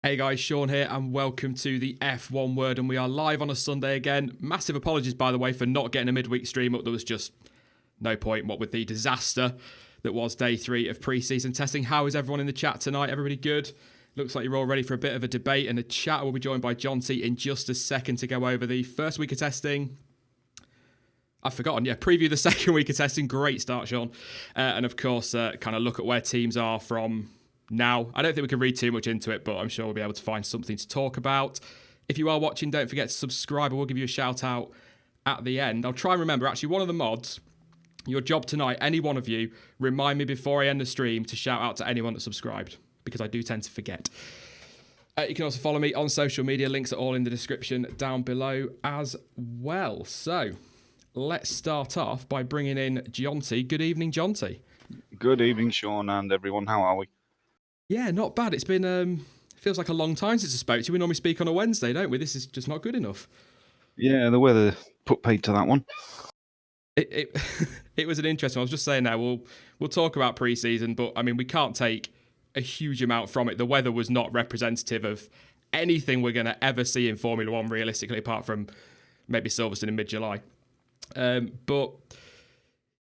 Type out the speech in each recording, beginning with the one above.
Hey guys, Sean here and welcome to the F1 Word, and we are live on a Sunday again. Massive apologies, by the way, for not getting a midweek stream up. There was just no point, what with the disaster that was day 3 of pre-season testing. How is everyone in the chat tonight? Everybody good? Looks like you're all ready for a bit of a debate and a chat. We'll be joined by John T in just a second to go over the first week of testing. I've forgotten, preview the second week of testing. Great start, Sean. And of course, kind of look at where teams are from now. I don't think we can read too much into it, but I'm sure we'll be able to find something to talk about. If you are watching, don't forget to subscribe. I will give you a shout out at the end. I'll try and remember, actually, one of the mods, your job tonight, any one of you, remind me before I end the stream to shout out to anyone that subscribed, because I do tend to forget. You can also follow me on social media. Links are all in the description down below as well. So let's start off by bringing in Jonty. Good evening, Jonty. Good evening, Sean, and everyone. How are we? Yeah, not bad. It's been, feels like a long time since I spoke to you. We normally speak on a Wednesday, don't we? This is just not good enough. Yeah, the weather put paid to that one. It it was an interesting one. I was just saying now, we'll talk about pre-season, but I mean, we can't take a huge amount from it. The weather was not representative of anything we're going to ever see in Formula One, realistically, apart from maybe Silverstone in mid-July. But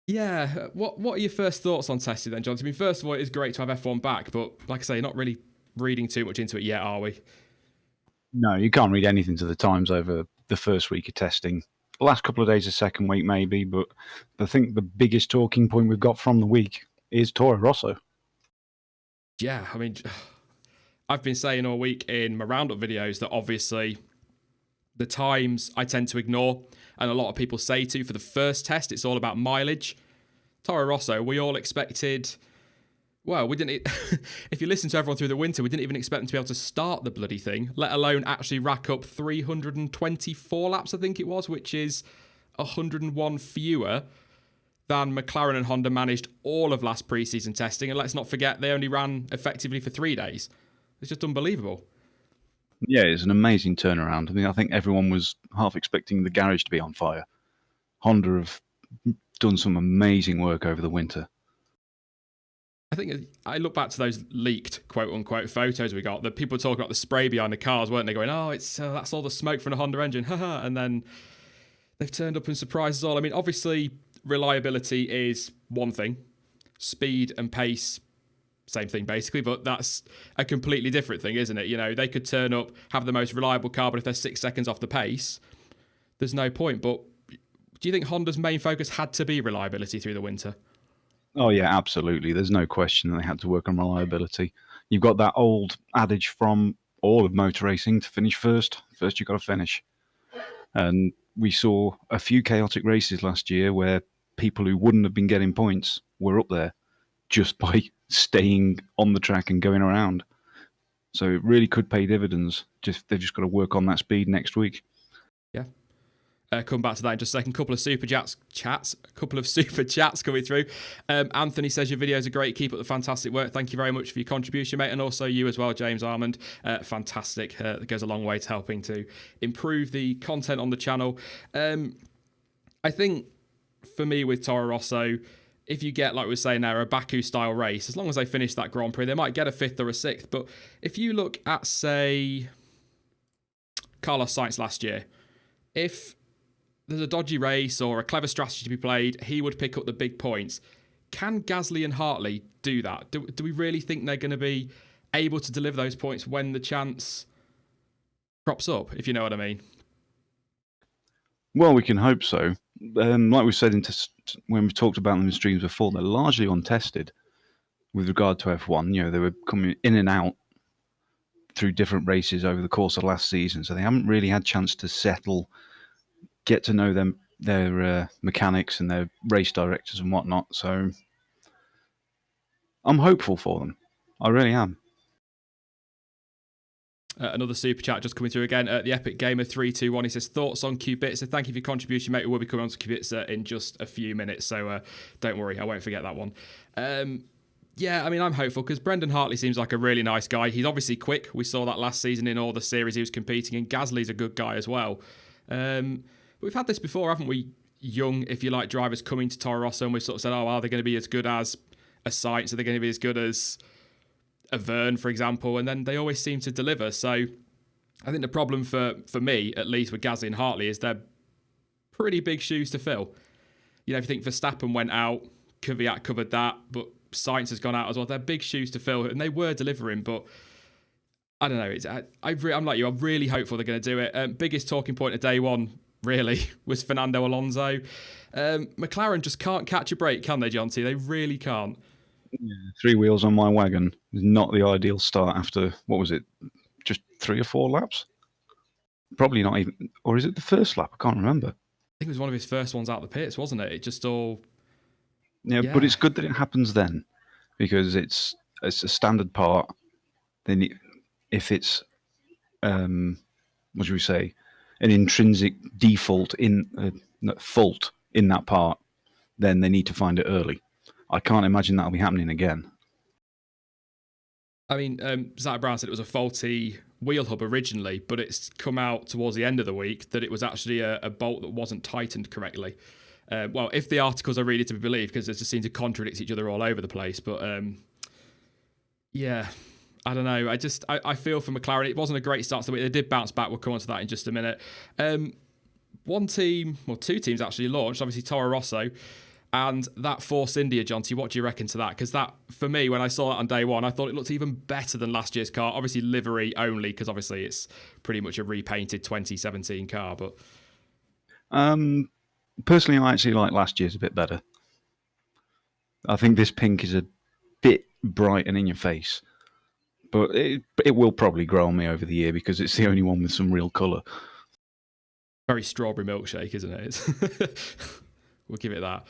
yeah, what are your first thoughts on testing then, John? I mean, first of all, it is great to have F1 back, but like I say, not really reading too much into it yet, are we? No, you can't read anything to the Times over the first week of testing. The last couple of days of second week, maybe, but I think the biggest talking point we've got from the week is Toro Rosso. Yeah, I mean, I've been saying all week in my roundup videos that obviously the times I tend to ignore, and a lot of people say to for the first test, it's all about mileage. Toro Rosso, we all expected, well, we didn't, if you listen to everyone through the winter, we didn't even expect them to be able to start the bloody thing, let alone actually rack up 324 laps, I think it was, which is 101 fewer than McLaren and Honda managed all of last pre-season testing. And let's not forget, they only ran effectively for 3 days. It's just unbelievable. Yeah, it's an amazing turnaround. I mean, I think everyone was half expecting the garage to be on fire. Honda have done some amazing work over the winter. I think I look back to those leaked quote-unquote photos we got. The people were talking about the spray behind the cars, weren't they? Going, oh, it's that's all the smoke from a Honda engine, haha. And then they've turned up and surprised us all. I mean, obviously, reliability is one thing. Speed and pace, same thing basically, but that's a completely different thing, isn't it? You know, they could turn up, have the most reliable car, but if they're 6 seconds off the pace, there's no point. But do you think Honda's main focus had to be reliability through the winter? Oh, yeah, absolutely. There's no question that they had to work on reliability. You've got that old adage from all of motor racing to finish first. First, you've got to finish. And we saw a few chaotic races last year where people who wouldn't have been getting points were up there just by staying on the track and going around. So it really could pay dividends. They've just got to work on that speed next week. Yeah. Come back to that in just a second. Couple of super chats coming through. Anthony says your videos are great. Keep up the fantastic work. Thank you very much for your contribution, mate, and also you as well, James Armand. Fantastic. That goes a long way to helping to improve the content on the channel. I think for me with Toro Rosso, if you get, like we were saying there, a Baku-style race, as long as they finish that Grand Prix, they might get a 5th or a 6th. But if you look at, say, Carlos Sainz last year, if there's a dodgy race or a clever strategy to be played, he would pick up the big points. Can Gasly and Hartley do that? Do we really think they're going to be able to deliver those points when the chance crops up, if you know what I mean? Well, we can hope so. Like we said when we talked about them in streams before, they're largely untested with regard to F1. You know, they were coming in and out through different races over the course of last season, so they haven't really had a chance to settle, get to know their mechanics and their race directors and whatnot. So I'm hopeful for them. I really am. Another super chat just coming through again. The Epic Gamer 321. He says thoughts on Kubica. Thank you for your contribution, mate. We'll be coming on to Kubica in just a few minutes, so don't worry, I won't forget that one. Yeah, I mean, I'm hopeful because Brendan Hartley seems like a really nice guy. He's obviously quick. We saw that last season in all the series he was competing in. Gasly's a good guy as well. We've had this before, haven't we? Young, if you like, drivers coming to Toro Rosso, and we've sort of said, oh, are they going to be as good as a Sainz? Are they going to be as good as a Verne, for example, and then they always seem to deliver. So I think the problem for me, at least with Gasly and Hartley, is they're pretty big shoes to fill. You know, if you think Verstappen went out, Kvyat covered that, but Sainz has gone out as well. They're big shoes to fill, and they were delivering, but I don't know. I'm like you. I'm really hopeful they're going to do it. Biggest talking point of day one, really, was Fernando Alonso. McLaren just can't catch a break, can they, Jonty? They really can't. Yeah, 3 wheels on my wagon is not the ideal start after, what was it, just 3 or 4 laps? Probably not even, or is it the first lap? I can't remember. I think it was one of his first ones out the pits, wasn't it? It just all... Yeah, but it's good that it happens then, because it's a standard part. Then if it's, what should we say, an intrinsic default fault in that part, then they need to find it early. I can't imagine that'll be happening again. I mean, Zach Brown said it was a faulty wheel hub originally, but it's come out towards the end of the week that it was actually a bolt that wasn't tightened correctly. Well, if the articles are really to be believed, because they just seem to contradict each other all over the place. But yeah, I don't know. I feel for McLaren. It wasn't a great start to the week. They did bounce back. We'll come on to that in just a minute. One team, well, 2 teams actually launched. Obviously, Toro Rosso. And that Force India, Jonty, what do you reckon to that? Because that, for me, when I saw it on day one, I thought it looked even better than last year's car. Obviously, livery only, because obviously it's pretty much a repainted 2017 car. But personally, I actually like last year's a bit better. I think this pink is a bit bright and in your face. But it will probably grow on me over the year because it's the only one with some real colour. Very strawberry milkshake, isn't it? We'll give it that.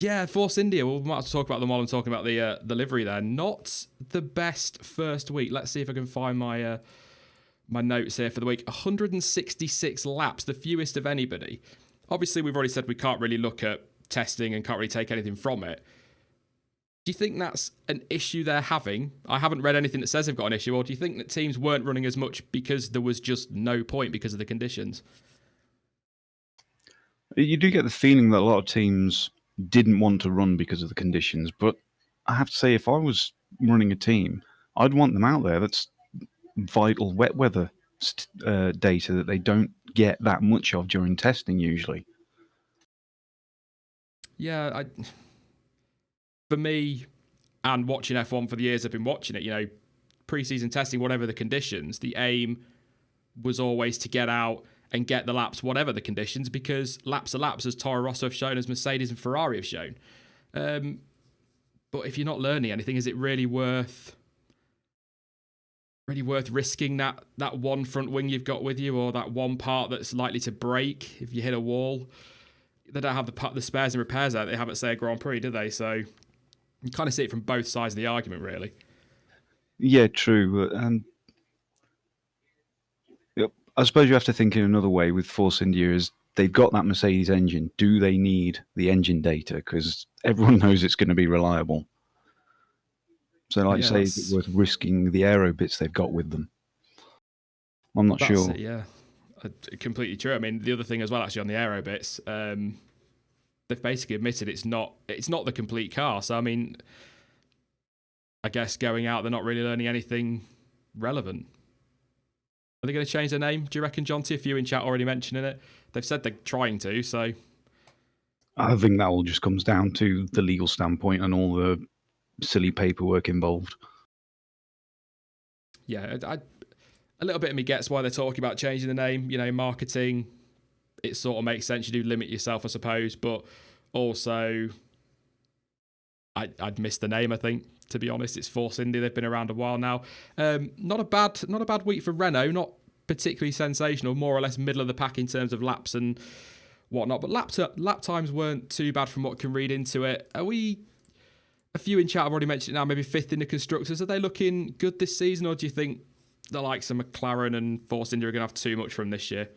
Yeah, Force India. We might have to talk about them while I'm talking about the livery there. Not the best first week. Let's see if I can find my my notes here for the week. 166 laps, the fewest of anybody. Obviously, we've already said we can't really look at testing and can't really take anything from it. Do you think that's an issue they're having? I haven't read anything that says they've got an issue. Or do you think that teams weren't running as much because there was just no point because of the conditions? You do get the feeling that a lot of teams didn't want to run because of the conditions, but I have to say, if I was running a team, I'd want them out there. That's vital wet weather data that they don't get that much of during testing usually. Yeah, for me, and watching F1 for the years I've been watching it, you know, pre-season testing, whatever the conditions, the aim was always to get out and get the laps, whatever the conditions, because laps are laps, as Toro Rosso have shown, as Mercedes and Ferrari have shown. But if you're not learning anything, is it really worth risking that one front wing you've got with you, or that one part that's likely to break if you hit a wall? They don't have the spares and repairs out they have at, say, a Grand Prix, do they? So you kind of see it from both sides of the argument, really. Yeah, true. And I suppose you have to think in another way with Force India is they've got that Mercedes engine. Do they need the engine data? Because everyone knows it's going to be reliable. So, like you say, is it worth risking the aero bits they've got with them? I'm not sure. It, yeah, completely true. I mean, the other thing as well, actually, on the aero bits, they've basically admitted it's not the complete car. So, I mean, I guess going out, they're not really learning anything relevant. Are they going to change their name, do you reckon, Jonty? A few in chat already mentioning it. They've said they're trying to, so... I think that all just comes down to the legal standpoint and all the silly paperwork involved. Yeah, a little bit of me gets why they're talking about changing the name. You know, marketing, it sort of makes sense. You do limit yourself, I suppose, but also... I'd miss the name, I think, to be honest. It's Force India. They've been around a while now. Not a bad week for Renault. Not particularly sensational. More or less middle of the pack in terms of laps and whatnot. But lap times weren't too bad from what can read into it. Are we... A few in chat have already mentioned it now, maybe 5th in the constructors. Are they looking good this season, or do you think the likes of McLaren and Force India are going to have too much from this year?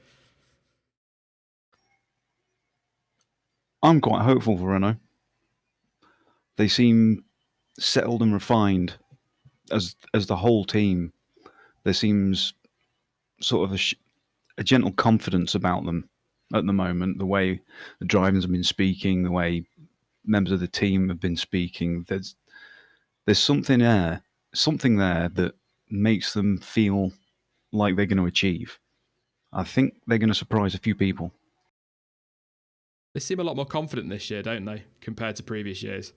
I'm quite hopeful for Renault. They seem settled and refined as the whole team. There seems sort of a gentle confidence about them at the moment. The way the drivers have been speaking, the way members of the team have been speaking, There's something there that makes them feel like they're going to achieve. I think they're going to surprise a few people. They seem a lot more confident this year, don't they, compared to previous years?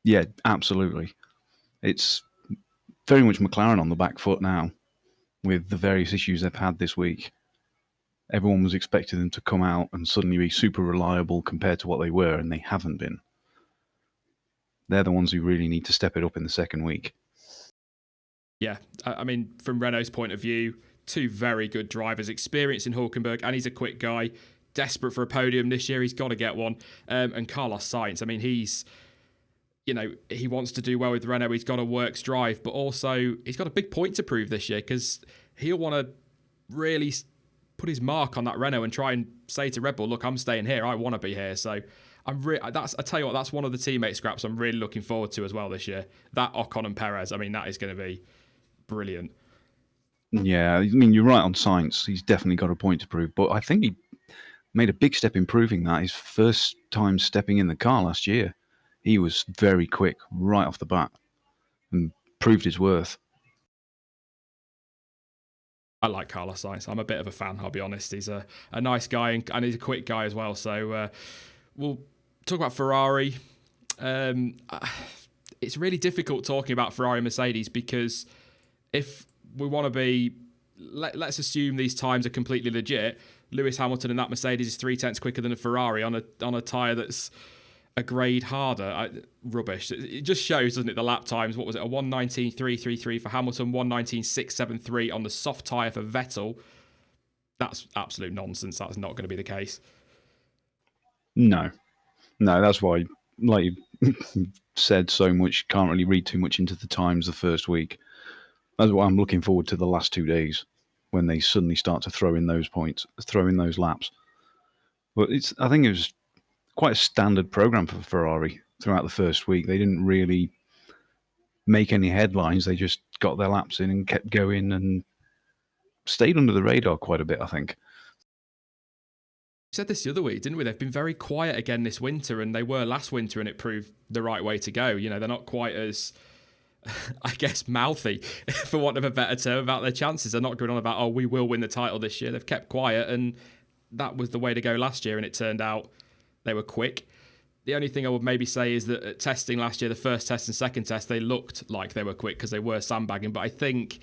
Yeah, absolutely. It's very much McLaren on the back foot now with the various issues they've had this week. Everyone was expecting them to come out and suddenly be super reliable compared to what they were, and they haven't been. They're the ones who really need to step it up in the second week. Yeah, I mean, from Renault's point of view, two very good drivers, experienced in Hulkenberg, and he's a quick guy, desperate for a podium this year. He's got to get one. And Carlos Sainz, I mean, he wants to do well with Renault. He's got a works drive, but also he's got a big point to prove this year because he'll want to really put his mark on that Renault and try and say to Red Bull, look, I'm staying here. I want to be here. So I tell you what, that's one of the teammate scraps I'm really looking forward to as well this year. That Ocon and Perez, I mean, that is going to be brilliant. Yeah, I mean, you're right on Sainz. He's definitely got a point to prove, but I think he made a big step in proving that. His first time stepping in the car last year, he was very quick right off the bat and proved his worth. I like Carlos Sainz. I'm a bit of a fan, I'll be honest. He's a nice guy and he's a quick guy as well. So we'll talk about Ferrari. It's really difficult talking about Ferrari and Mercedes because if we want to be, let's assume these times are completely legit. Lewis Hamilton in that Mercedes is 0.3 quicker than a Ferrari on a tyre that's a grade harder. Rubbish. It just shows, doesn't it, the lap times. What was it? A 1:19.333 for Hamilton, 1:19.673 on the soft tyre for Vettel. That's absolute nonsense. That's not going to be the case. No, that's why, like you said so much, can't really read too much into the times the first week. That's why I'm looking forward to the last 2 days when they suddenly start to throw in those points, throw in those laps. But I think it was quite a standard program for Ferrari throughout the first week. They didn't really make any headlines. They just got their laps in and kept going and stayed under the radar quite a bit, I think. We said this the other week, didn't we? They've been very quiet again this winter, and they were last winter, and it proved the right way to go. You know, they're not quite as, I guess, mouthy, for want of a better term, about their chances. They're not going on about, oh, we will win the title this year. They've kept quiet, and that was the way to go last year, and it turned out they were quick. The only thing I would maybe say is that at testing last year, the first test and second test, they looked like they were quick because they were sandbagging. But I think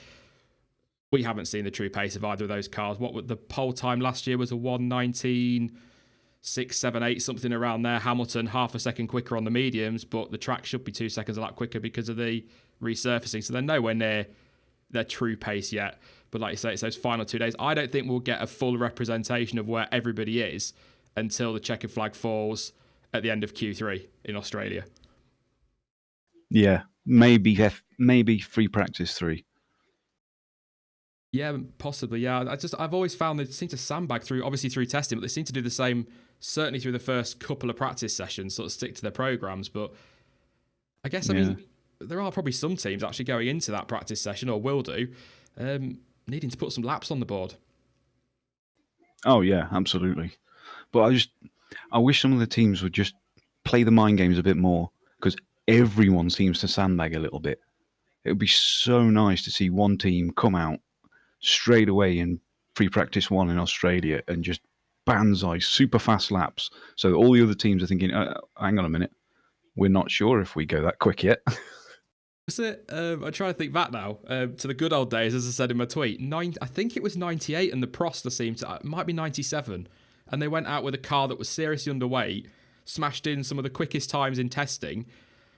we haven't seen the true pace of either of those cars. The pole time last year was a 1:19.678, something around there. Hamilton half a second quicker on the mediums, but the track should be 2 seconds a lap quicker because of the resurfacing. So they're nowhere near their true pace yet. But like you say, it's those final 2 days. I don't think we'll get a full representation of where everybody is until the checkered flag falls at the end of Q3 in Australia. Yeah, maybe free practice 3. Yeah, possibly. Yeah, I've always found they seem to sandbag through testing, but they seem to do the same certainly through the first couple of practice sessions, sort of stick to their programs. But I guess I mean there are probably some teams actually going into that practice session, or will do, needing to put some laps on the board. Oh yeah, absolutely. But I wish some of the teams would just play the mind games a bit more, because everyone seems to sandbag a little bit. It would be so nice to see one team come out straight away in pre-practice 1 in Australia and just banzai super fast laps, so all the other teams are thinking, hang on a minute, we're not sure if we go that quick yet. Was it? I'm trying to think back now to the good old days, as I said in my tweet. I think it was 98, and the Proster seemed to, it might be 97, and they went out with a car that was seriously underweight, smashed in some of the quickest times in testing,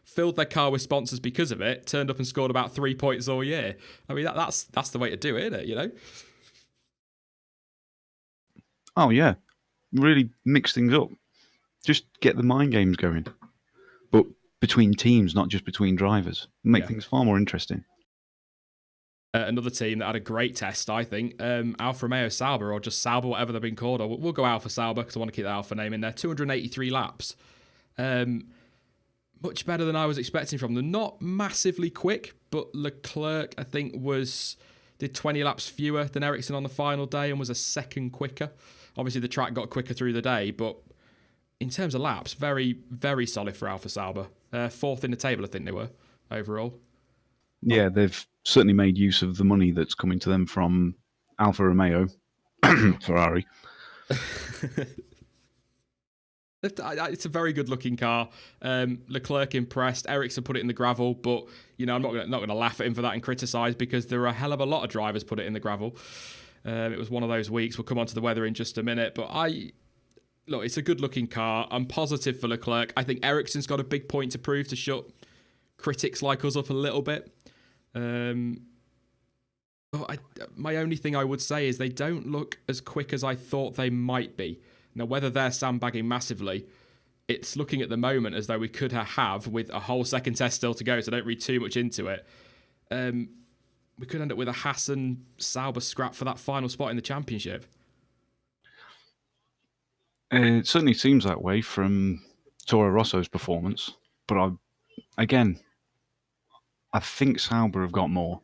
filled their car with sponsors because of it, turned up and scored about 3 points all year. I mean, that's the way to do it, isn't it? You know? Oh yeah, really mix things up. Just get the mind games going, but between teams, not just between drivers. Make things far more interesting. Another team that had a great test, I think, Alfa Romeo Sauber, or just Sauber, whatever they've been called. Or we'll go Alfa Sauber because I want to keep the Alfa name in there. 283 laps. Much better than I was expecting from them. Not massively quick, but Leclerc, I think, did 20 laps fewer than Ericsson on the final day and was a second quicker. Obviously, the track got quicker through the day, but in terms of laps, very, very solid for Alfa Sauber. Fourth in the table, I think they were, overall. Yeah, they've certainly made use of the money that's coming to them from Alfa Romeo, Ferrari. It's a very good looking car. Leclerc impressed. Ericsson put it in the gravel, but I'm not going to laugh at him for that and criticise, because there are a hell of a lot of drivers put it in the gravel. It was one of those weeks. We'll come on to the weather in just a minute, but look, it's a good looking car. I'm positive for Leclerc. I think Ericsson's got a big point to prove to shut critics like us up a little bit. My only thing I would say is they don't look as quick as I thought they might be. Now, whether they're sandbagging massively, it's looking at the moment as though we could have, with a whole second test still to go, so don't read too much into it, we could end up with a Haas and Sauber scrap for that final spot in the championship. It certainly seems that way from Toro Rosso's performance, but I think Sauber have got more.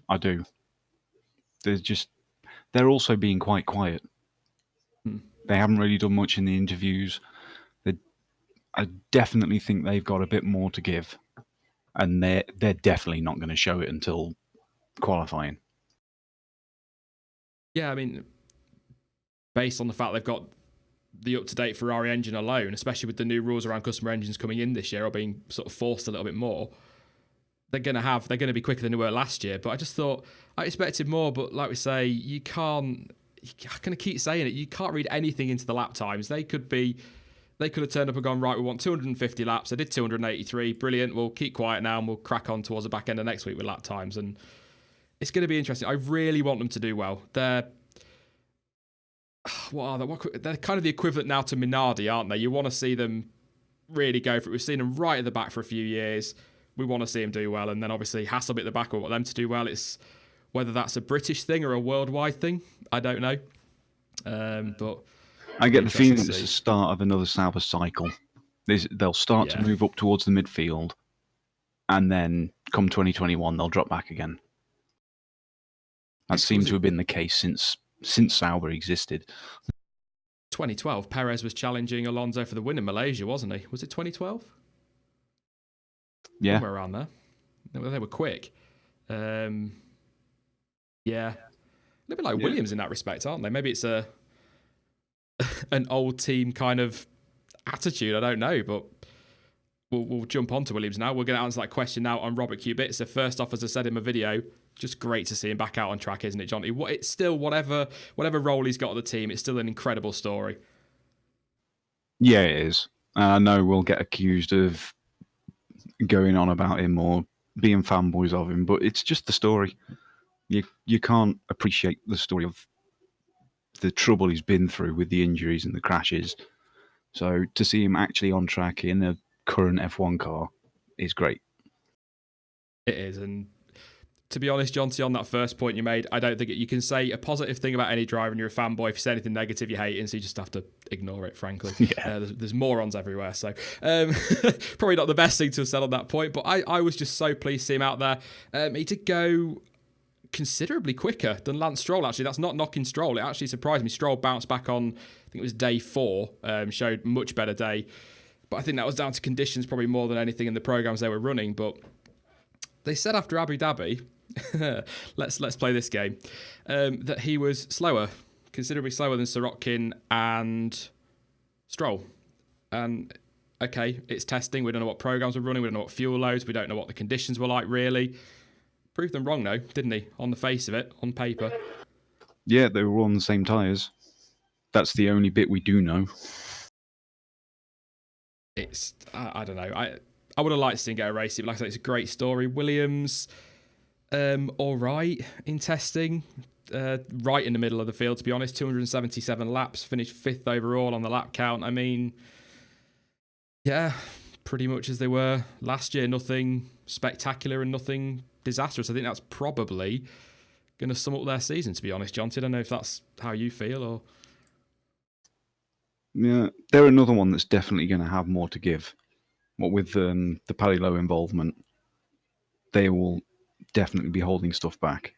I do. They're also being quite quiet. They haven't really done much in the interviews. I definitely think they've got a bit more to give, and they're definitely not going to show it until qualifying. Yeah, I mean, based on the fact they've got the up-to-date Ferrari engine alone, especially with the new rules around customer engines coming in this year or being sort of forced a little bit more, they're going to be quicker than they were last year. But I just thought I expected more. But like we say, you can't. I'm going to keep saying it. You can't read anything into the lap times. They could have turned up and gone, right, we want 250 laps. They did 283. Brilliant. We'll keep quiet now and we'll crack on towards the back end of next week with lap times. And it's going to be interesting. I really want them to do well. They're They're kind of the equivalent now to Minardi, aren't they? You want to see them really go for it. We've seen them right at the back for a few years. We want to see them do well. And then obviously Haas will be at the back. We want them to do well. It's whether that's a British thing or a worldwide thing, I don't know. But I get the feeling it's the start of another Sauber cycle. They'll start to move up towards the midfield, and then come 2021, they'll drop back again. That seems to have been the case since Sauber existed. 2012, Perez was challenging Alonso for the win in Malaysia, wasn't he? Was it 2012? Yeah. Somewhere around there. They were quick. Yeah. A little bit like Williams in that respect, aren't they? Maybe it's an old team kind of attitude. I don't know, but we'll jump on to Williams now. We're going to answer that question now on Robert Kubica. First off, as I said in my video, just great to see him back out on track, isn't it, Johnny? It's still whatever role he's got on the team, it's still an incredible story. Yeah, it is. I know we'll get accused of going on about him or being fanboys of him, but it's just the story. You can't appreciate the story of the trouble he's been through with the injuries and the crashes. So to see him actually on track in a current F1 car is great. It is, and to be honest, Jonty, on that first point you made, I don't think you can say a positive thing about any driver and you're a fanboy. If you say anything negative, you hate it, and so you just have to ignore it, frankly. Yeah. There's morons everywhere, so probably not the best thing to have said on that point, but I was just so pleased to see him out there. He did go considerably quicker than Lance Stroll, actually. That's not knocking Stroll. It actually surprised me. Stroll bounced back on, I think it was day 4, showed much better day. But I think that was down to conditions probably more than anything in the programs they were running. But they said after Abu Dhabi, let's play this game, that he was slower, considerably slower than Sirotkin and Stroll. And okay, it's testing. We don't know what programs we're running. We don't know what fuel loads. We don't know what the conditions were like, really. Proved them wrong, though, didn't he? On the face of it, on paper. Yeah, they were all on the same tyres. That's the only bit we do know. It's, I don't know. I would have liked to see him get a race. But like I said, it's a great story. Williams, all right in testing. Right in the middle of the field, to be honest. 277 laps, finished 5th overall on the lap count. I mean, yeah, pretty much as they were last year. Nothing spectacular and nothing disastrous. I think that's probably going to sum up their season, to be honest, John. I don't know if that's how you feel or... Yeah, they're another one that's definitely going to have more to give. What with the Palillo involvement, they will definitely be holding stuff back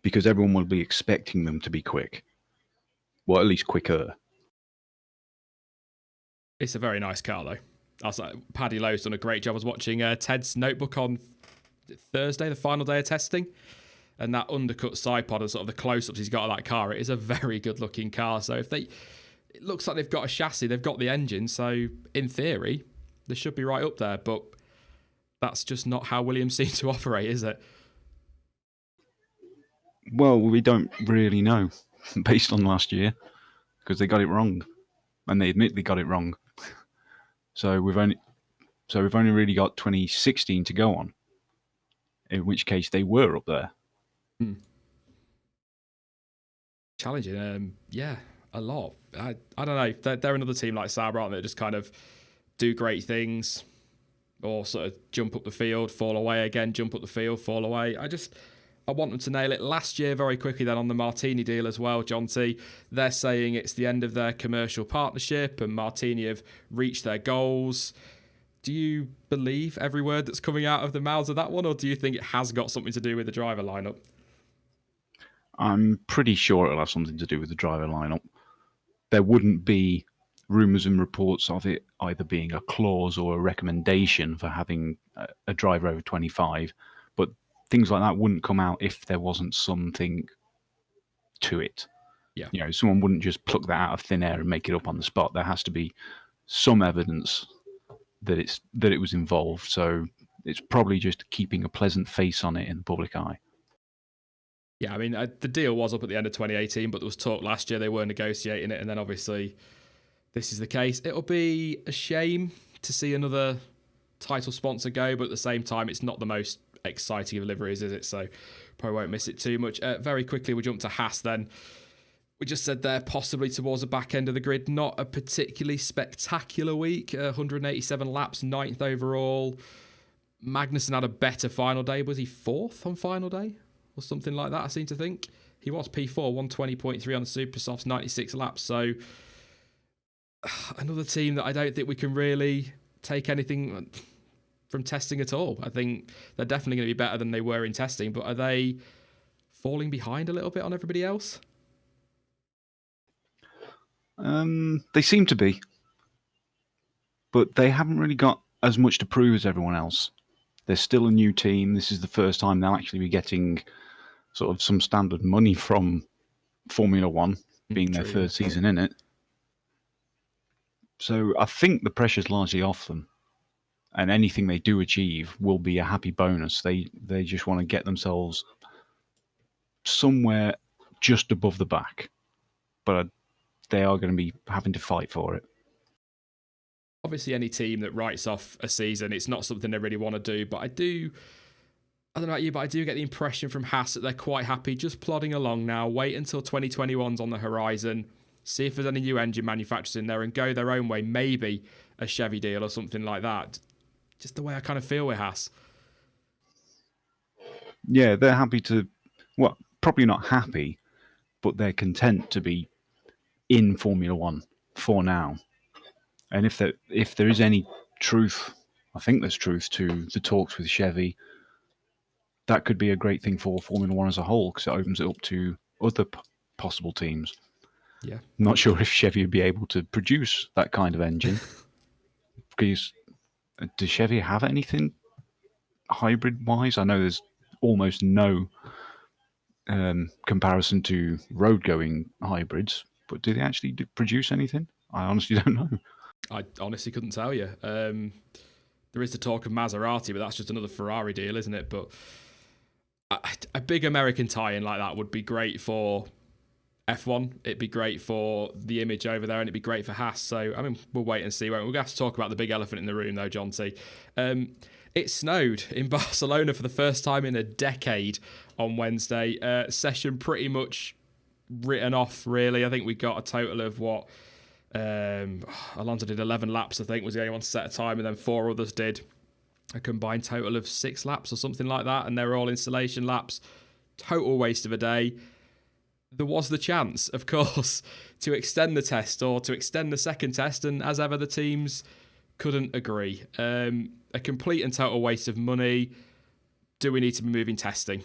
because everyone will be expecting them to be quick. Well, at least quicker. It's a very nice car, though. I was like, Paddy Lowe's done a great job. I was watching Ted's notebook on Thursday, the final day of testing, and that undercut side pod and sort of the close-ups he's got of that car. It is a very good-looking car. So it looks like they've got a chassis, they've got the engine. So in theory, they should be right up there. But that's just not how Williams seem to operate, is it? Well, we don't really know based on last year because they got it wrong, and they admit they got it wrong. So we've only really got 2016 to go on, in which case they were up there. Challenging, yeah, a lot. I don't know. They're another team like Sauber, aren't they? Just kind of do great things, or sort of jump up the field, fall away again, jump up the field, fall away. I want them to nail it. Last year, very quickly then on the Martini deal as well, John T. They're saying it's the end of their commercial partnership and Martini have reached their goals. Do you believe every word that's coming out of the mouths of that one, or do you think it has got something to do with the driver lineup? I'm pretty sure it'll have something to do with the driver lineup. There wouldn't be rumours and reports of it either being a clause or a recommendation for having a driver over 25, but things like that wouldn't come out if there wasn't something to it. Yeah. You know, someone wouldn't just pluck that out of thin air and make it up on the spot. There has to be some evidence that it was involved. So it's probably just keeping a pleasant face on it in the public eye. Yeah, I mean, the deal was up at the end of 2018, but there was talk last year they were negotiating it, and then obviously this is the case. It'll be a shame to see another title sponsor go, but at the same time, it's not the most exciting of liveries, is it? So probably won't miss it too much. Very quickly, we jump to Haas then. We just said there, possibly towards the back end of the grid. Not a particularly spectacular week. 187 laps, 9th overall. Magnussen had a better final day. Was he 4th on final day? Or something like that, I seem to think. He was P4, 120.3 on the Super Softs, 96 laps. So another team that I don't think we can really take anything from testing at all. I think they're definitely going to be better than they were in testing, but are they falling behind a little bit on everybody else? They seem to be, but they haven't really got as much to prove as everyone else. They're still a new team. This is the first time they'll actually be getting sort of some standard money from Formula One, being their third season in it. So I think the pressure's largely off them, and anything they do achieve will be a happy bonus. They just want to get themselves somewhere just above the back, but they are going to be having to fight for it. Obviously, any team that writes off a season, it's not something they really want to do, but I don't know about you, but I do get the impression from Haas that they're quite happy just plodding along now, wait until 2021's on the horizon, see if there's any new engine manufacturers in there and go their own way, maybe a Chevy deal or something like that. Just the way I kind of feel with Haas. Yeah, they're happy to, well, probably not happy, but they're content to be in Formula One for now. And if there is any truth, I think there's truth to the talks with Chevy, that could be a great thing for Formula One as a whole because it opens it up to other possible teams. Yeah. Not sure if Chevy would be able to produce that kind of engine. Because does Chevy have anything hybrid-wise? I know there's almost no comparison to road-going hybrids, but do they actually produce anything? I honestly don't know. I honestly couldn't tell you. There is the talk of Maserati, but that's just another Ferrari deal, isn't it? But a big American tie-in like that would be great for F1. It'd be great for the image over there, and it'd be great for Haas. So, I mean, we'll wait and see. We're going to have to talk about the big elephant in the room, though, John T. It snowed in Barcelona for the first time in a decade on Wednesday. Session pretty much written off, really. I think we got a total of what? Alonso did 11 laps, I think, was the only one to set a time, and then 4 others did a combined total of 6 laps or something like that, and they were all installation laps. Total waste of a day. There was the chance, of course, to extend the test or to extend the second test, and as ever, the teams couldn't agree. A complete and total waste of money. Do we need to be moving testing?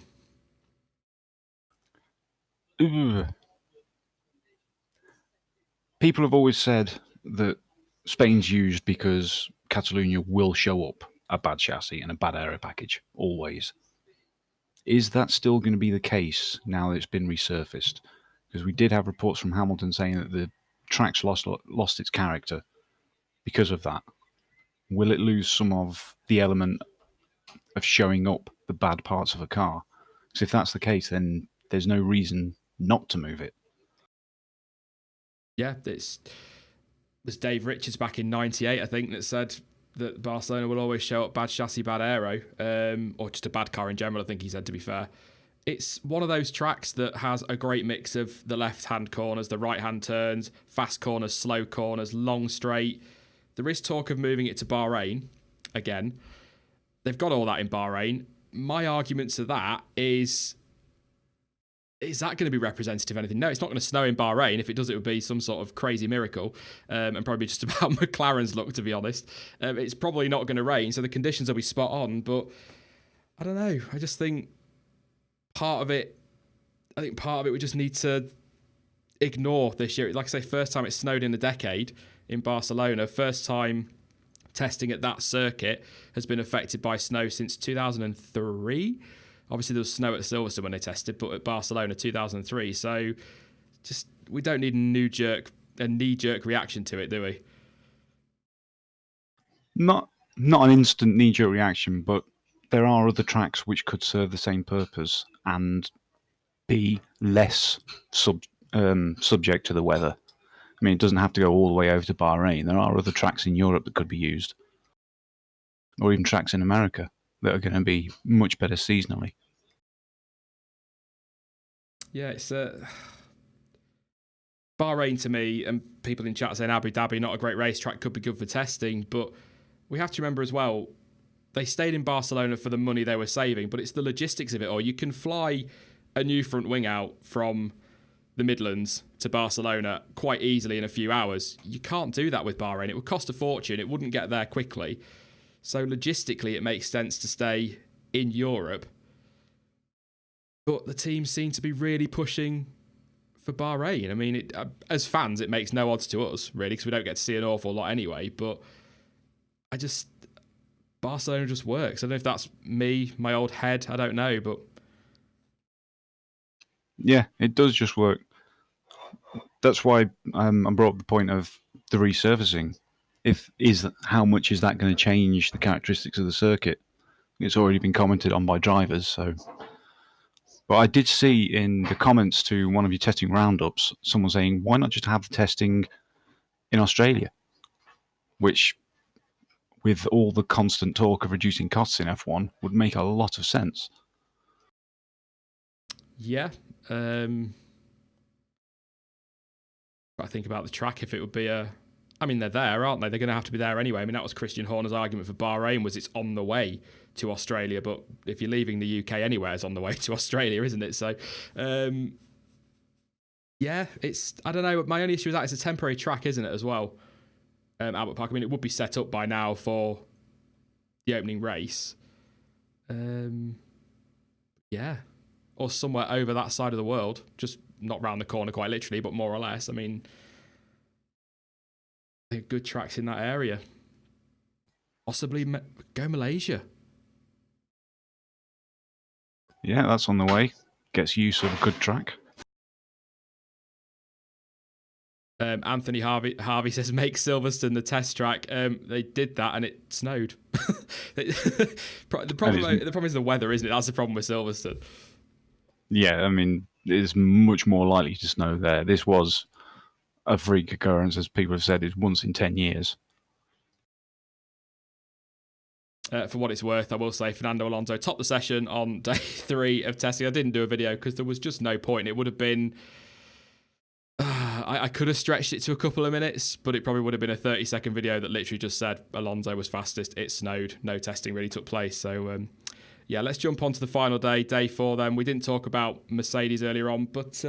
People have always said that Spain's used because Catalonia will show up a bad chassis and a bad aero package, always. Is that still going to be the case now that it's been resurfaced? Because we did have reports from Hamilton saying that the track's lost its character because of that. Will it lose some of the element of showing up the bad parts of a car? Because if that's the case, then there's no reason not to move it. Yeah, there's Dave Richards back in '98, I think, that said that Barcelona will always show up bad chassis, bad aero, or just a bad car in general, I think he said, to be fair. It's one of those tracks that has a great mix of the left-hand corners, the right-hand turns, fast corners, slow corners, long straight. There is talk of moving it to Bahrain again. They've got all that in Bahrain. My argument to that is that going to be representative of anything? No, it's not going to snow in Bahrain. If it does, it would be some sort of crazy miracle, and probably just about McLaren's luck, to be honest. It's probably not going to rain, so the conditions will be spot on. But I don't know. I just think part of it we just need to ignore this year. Like I say, first time it snowed in a decade in Barcelona. First time testing at that circuit has been affected by snow since 2003. Obviously, there was snow at Silverstone when they tested, but at Barcelona, 2003. So, just we don't need a knee-jerk reaction to it, do we? Not an instant knee-jerk reaction, but there are other tracks which could serve the same purpose and be less subject to the weather. I mean, it doesn't have to go all the way over to Bahrain. There are other tracks in Europe that could be used, or even tracks in America that are going to be much better seasonally. Yeah, it's Bahrain to me, and people in chat saying Abu Dhabi, not a great racetrack, could be good for testing, but we have to remember as well, they stayed in Barcelona for the money they were saving, but it's the logistics of it all. You can fly a new front wing out from the Midlands to Barcelona quite easily in a few hours. You can't do that with Bahrain. It would cost a fortune. It wouldn't get there quickly. So logistically, it makes sense to stay in Europe. But the teams seem to be really pushing for Bahrain. I mean, as fans, it makes no odds to us, really, because we don't get to see an awful lot anyway. But Barcelona just works. I don't know if that's me, my old head. I don't know, but yeah, it does just work. That's why I brought up the point of the resurfacing. How much is that going to change the characteristics of the circuit? It's already been commented on by drivers, so. But I did see in the comments to one of your testing roundups, someone saying, why not just have the testing in Australia? Which, with all the constant talk of reducing costs in F1, would make a lot of sense. Yeah. But I think about the track, if it would be I mean, they're there, aren't they? They're going to have to be there anyway. I mean, that was Christian Horner's argument for Bahrain, was it's on the way to Australia, but if you're leaving the UK anywhere, it's on the way to Australia, isn't it? So, yeah, I don't know. My only issue with that is it's a temporary track, isn't it, as well? Albert Park. I mean, it would be set up by now for the opening race. Yeah. Or somewhere over that side of the world, just not round the corner quite literally, but more or less. I mean, good tracks in that area. Possibly go Malaysia. Yeah, that's on the way. Gets use of a good track. Anthony Harvey says, make Silverstone the test track. They did that and it snowed. The problem is the weather, isn't it? That's the problem with Silverstone. Yeah, I mean, it's much more likely to snow there. This was a freak occurrence, as people have said, it's once in 10 years. For what it's worth, I will say Fernando Alonso topped the session on day 3 of testing. I didn't do a video because there was just no point. It would have been... I could have stretched it to a couple of minutes, but it probably would have been a 30-second video that literally just said Alonso was fastest, it snowed, no testing really took place. So, yeah, let's jump on to the final day, day 4 then. We didn't talk about Mercedes earlier on, but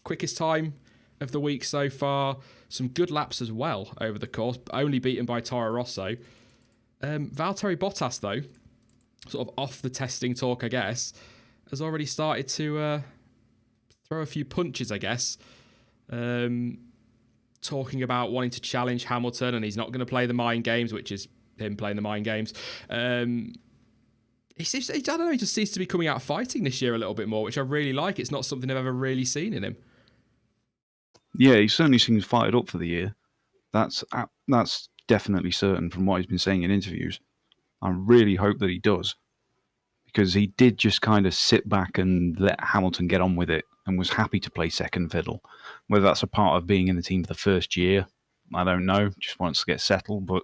quickest time of the week so far. Some good laps as well over the course, only beaten by Toro Rosso. Valtteri Bottas, though, sort of off the testing talk, I guess, has already started to throw a few punches, I guess. talking about wanting to challenge Hamilton, and he's not going to play the mind games, which is him playing the mind games. He seems, I don't know, he just seems to be coming out fighting this year a little bit more, which I really like. It's not something I've ever really seen in him. Yeah, he certainly seems fired up for the year. That's definitely certain from what he's been saying in interviews. I really hope that he does, because he did just kind of sit back and let Hamilton get on with it and was happy to play second fiddle. Whether that's a part of being in the team for the first year, I don't know. Just wants to get settled, but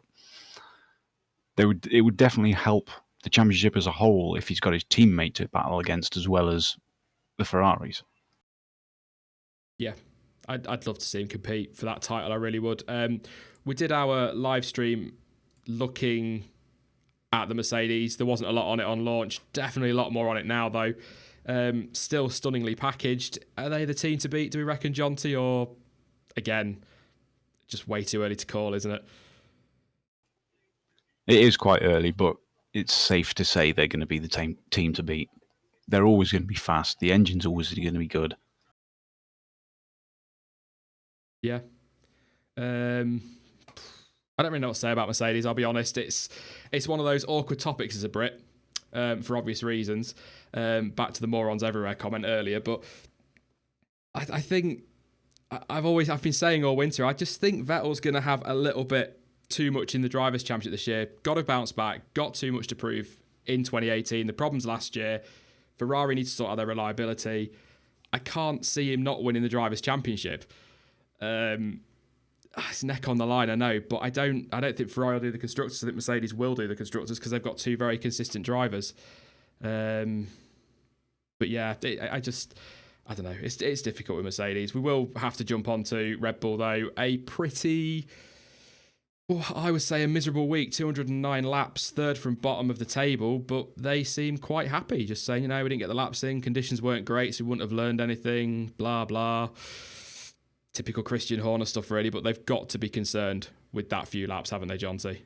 it would definitely help the championship as a whole if he's got his teammate to battle against as well as the Ferraris. Yeah, I'd love to see him compete for that title. I really would. We did our live stream looking at the Mercedes. There wasn't a lot on it on launch. Definitely a lot more on it now, though. Still stunningly packaged. Are they the team to beat, do we reckon, Jonty? Or, again, just way too early to call, isn't it? It is quite early, but it's safe to say they're going to be the team to beat. They're always going to be fast. The engine's always going to be good. Yeah. I don't really know what to say about Mercedes, I'll be honest. It's one of those awkward topics as a Brit, for obvious reasons. Back to the morons everywhere comment earlier, but I think I've been saying all winter, I just think Vettel's going to have a little bit too much in the Drivers' Championship this year. Got to bounce back, got too much to prove in 2018. The problems last year, Ferrari needs to sort out their reliability. I can't see him not winning the Drivers' Championship. It's neck on the line, I know, but I don't think Ferrari will do the constructors. I think Mercedes will do the constructors because they've got two very consistent drivers. But yeah, I don't know. It's difficult with Mercedes. We will have to jump onto Red Bull though. A pretty, I would say, a miserable week. 209 laps, third from bottom of the table, but they seem quite happy. Just saying, we didn't get the laps in. Conditions weren't great, so we wouldn't have learned anything. Blah blah. Typical Christian Horner stuff, really, but they've got to be concerned with that few laps, haven't they, Jonty?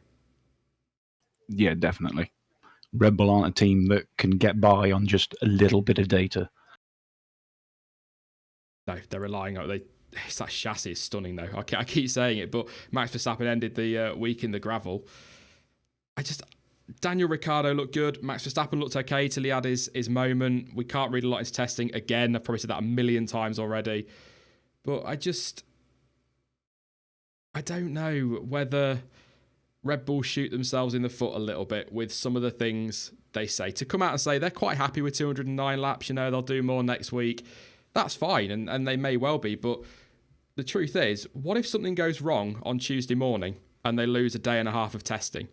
Yeah, definitely. Red Bull aren't a team that can get by on just a little bit of data. No, they're relying on that chassis is stunning, though. I keep saying it, but Max Verstappen ended the week in the gravel. Daniel Ricciardo looked good. Max Verstappen looked okay till he had his moment. We can't read a lot into testing. Again, I've probably said that a million times already. But I don't know whether Red Bull shoot themselves in the foot a little bit with some of the things they say. To come out and say they're quite happy with 209 laps, they'll do more next week. That's fine, and they may well be. But the truth is, what if something goes wrong on Tuesday morning and they lose a day and a half of testing?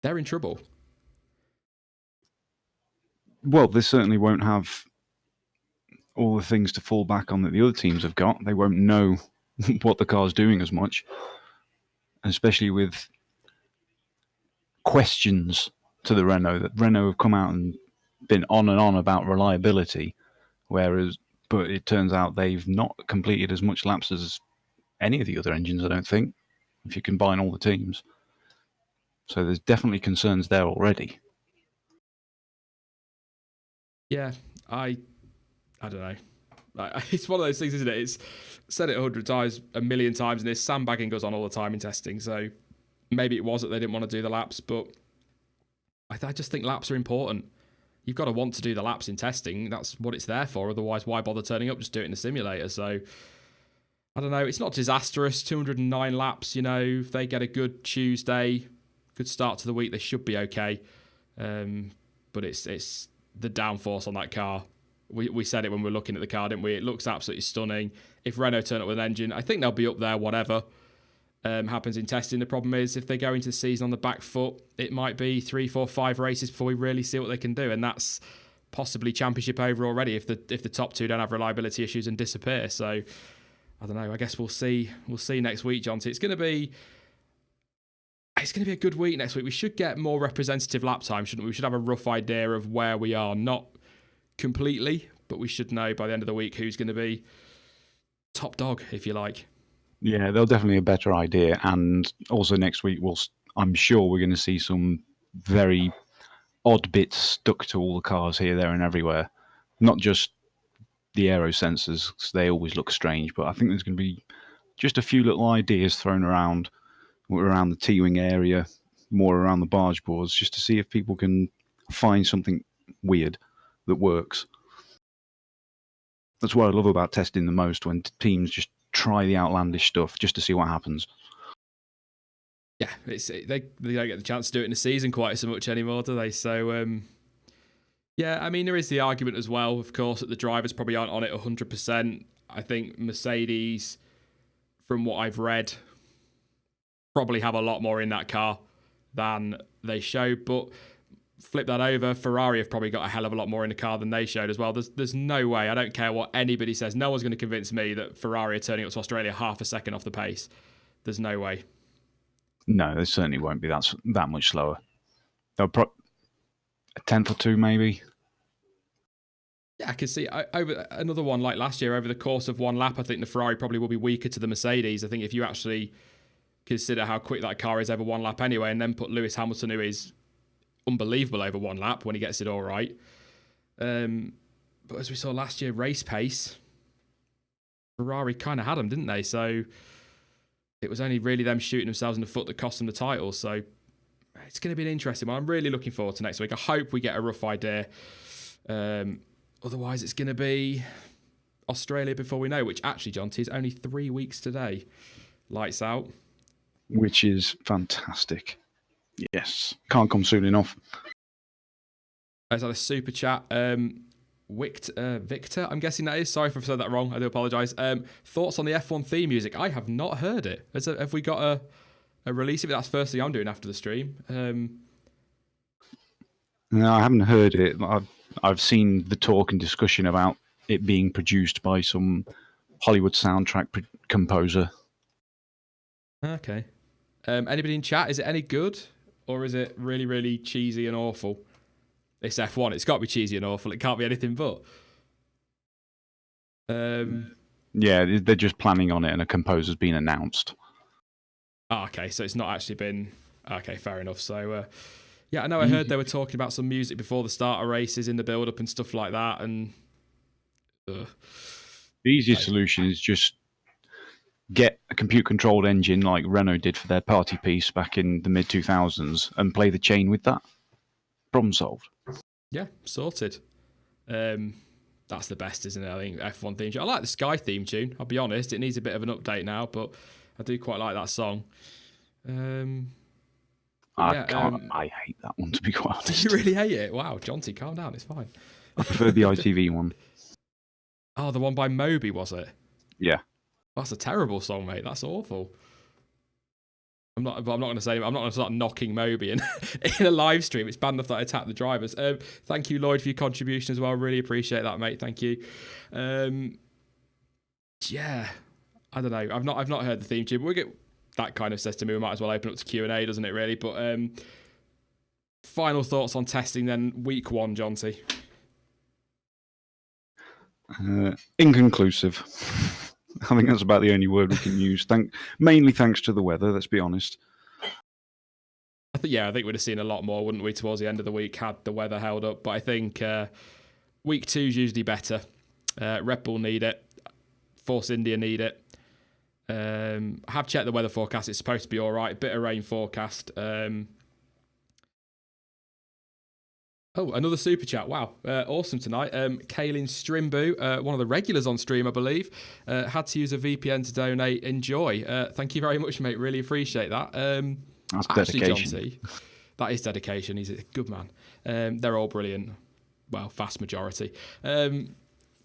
They're in trouble. Well, they certainly won't have all the things to fall back on that the other teams have got. They won't know what the car's doing as much, especially with questions to the Renault, that Renault have come out and been on and on about reliability, but it turns out they've not completed as much laps as any of the other engines, I don't think, if you combine all the teams. So there's definitely concerns there already. Yeah, I don't know. It's one of those things, isn't it? It's said it 100 times, a million times, and this sandbagging goes on all the time in testing. So maybe it was that they didn't want to do the laps, but I just think laps are important. You've got to want to do the laps in testing. That's what it's there for. Otherwise, why bother turning up? Just do it in the simulator. So I don't know. It's not disastrous. 209 laps, if they get a good Tuesday, good start to the week, they should be okay. But it's the downforce on that car. We said it when we were looking at the car, didn't we? It looks absolutely stunning. If Renault turn up with an engine, I think they'll be up there, whatever happens in testing. The problem is, if they go into the season on the back foot, it might be 3, 4, 5 races before we really see what they can do, and that's possibly championship over already if the top two don't have reliability issues and disappear. So I don't know. I guess we'll see. We'll see next week, Jonty. It's going to be a good week next week. We should get more representative lap time, shouldn't we? We should have a rough idea of where we are. Not completely, but we should know by the end of the week who's going to be top dog, if you like. Yeah, they'll definitely have a better idea. And also next week, I'm sure we're going to see some very odd bits stuck to all the cars here, there, and everywhere. Not just the aero sensors, because they always look strange, but I think there's going to be just a few little ideas thrown around the T-wing area, more around the barge boards, just to see if people can find something weird that works. That's what I love about testing the most, when teams just try the outlandish stuff just to see what happens. Yeah, they don't get the chance to do it in the season quite so much anymore, do they? So, yeah, I mean, there is the argument as well, of course, that the drivers probably aren't on it 100%. I think Mercedes, from what I've read, probably have a lot more in that car than they show. But flip that over, Ferrari have probably got a hell of a lot more in the car than they showed as well. There's no way, I don't care what anybody says, no one's going to convince me that Ferrari are turning up to Australia half a second off the pace. There's no way. No, they certainly won't be that much slower. They'll a tenth or two, maybe. Yeah, I can see over another one like last year, over the course of one lap, I think the Ferrari probably will be weaker to the Mercedes. I think if you actually consider how quick that car is over one lap anyway, and then put Lewis Hamilton, who is unbelievable over one lap when he gets it all right. But as we saw last year, race pace, Ferrari kind of had them, didn't they? So it was only really them shooting themselves in the foot that cost them the title. So it's going to be an interesting one. I'm really looking forward to next week. I hope we get a rough idea. Otherwise, it's going to be Australia before we know, which actually, John T, is only 3 weeks today. Lights out. Which is fantastic. Yes. Can't come soon enough. There's a super chat. Victor, I'm guessing that is. Sorry if I've said that wrong. I do apologise. Thoughts on the F1 theme music? I have not heard it. Have we got a release of it? That's the first thing I'm doing after the stream. No, I haven't heard it. I've seen the talk and discussion about it being produced by some Hollywood soundtrack composer. Okay. Anybody in chat? Is it any good? Or is it really, really cheesy and awful? It's F1. It's got to be cheesy and awful. It can't be anything but. Yeah, they're just planning on it, and a composer's been announced. Okay, so it's not actually been... Okay, fair enough. So, yeah, I know I heard they were talking about some music before the start of races in the build-up and stuff like that, and... The easiest solution is just get a compute-controlled engine like Renault did for their party piece back in the mid-2000s and play the chain with that. Problem solved. Yeah, sorted. That's the best, isn't it? I think F1 theme tune. I like the Sky theme tune. I'll be honest, it needs a bit of an update now, but I do quite like that song. I hate that one, to be quite honest. You really hate it? Wow, Jonty, calm down. It's fine. I prefer the ITV one. Oh, the one by Moby, was it? Yeah. That's a terrible song, mate. That's awful. I'm not going to say. I'm not going to start knocking Moby in a live stream. It's bad enough that I attack the drivers. Thank you, Lloyd, for your contribution as well. Really appreciate that, mate. Thank you. Yeah, I don't know. I've not heard the theme tune. But we'll get that kind of says to me. We might as well open up to Q&A, doesn't it? Really. But final thoughts on testing then. Week 1, Jonty. Inconclusive. I think that's about the only word we can use. Mainly thanks to the weather, let's be honest. I think we'd have seen a lot more, wouldn't we, towards the end of the week had the weather held up. But I think week 2 is usually better. Red Bull need it. Force India need it. I have checked the weather forecast. It's supposed to be all right. Bit of rain forecast. Oh, another super chat. Wow. Awesome tonight. Kaylin Strimbu, one of the regulars on stream, I believe, had to use a VPN to donate. Enjoy. Thank you very much, mate. Really appreciate that. That's dedication. Jonty, that is dedication. He's a good man. They're all brilliant. Well, vast majority.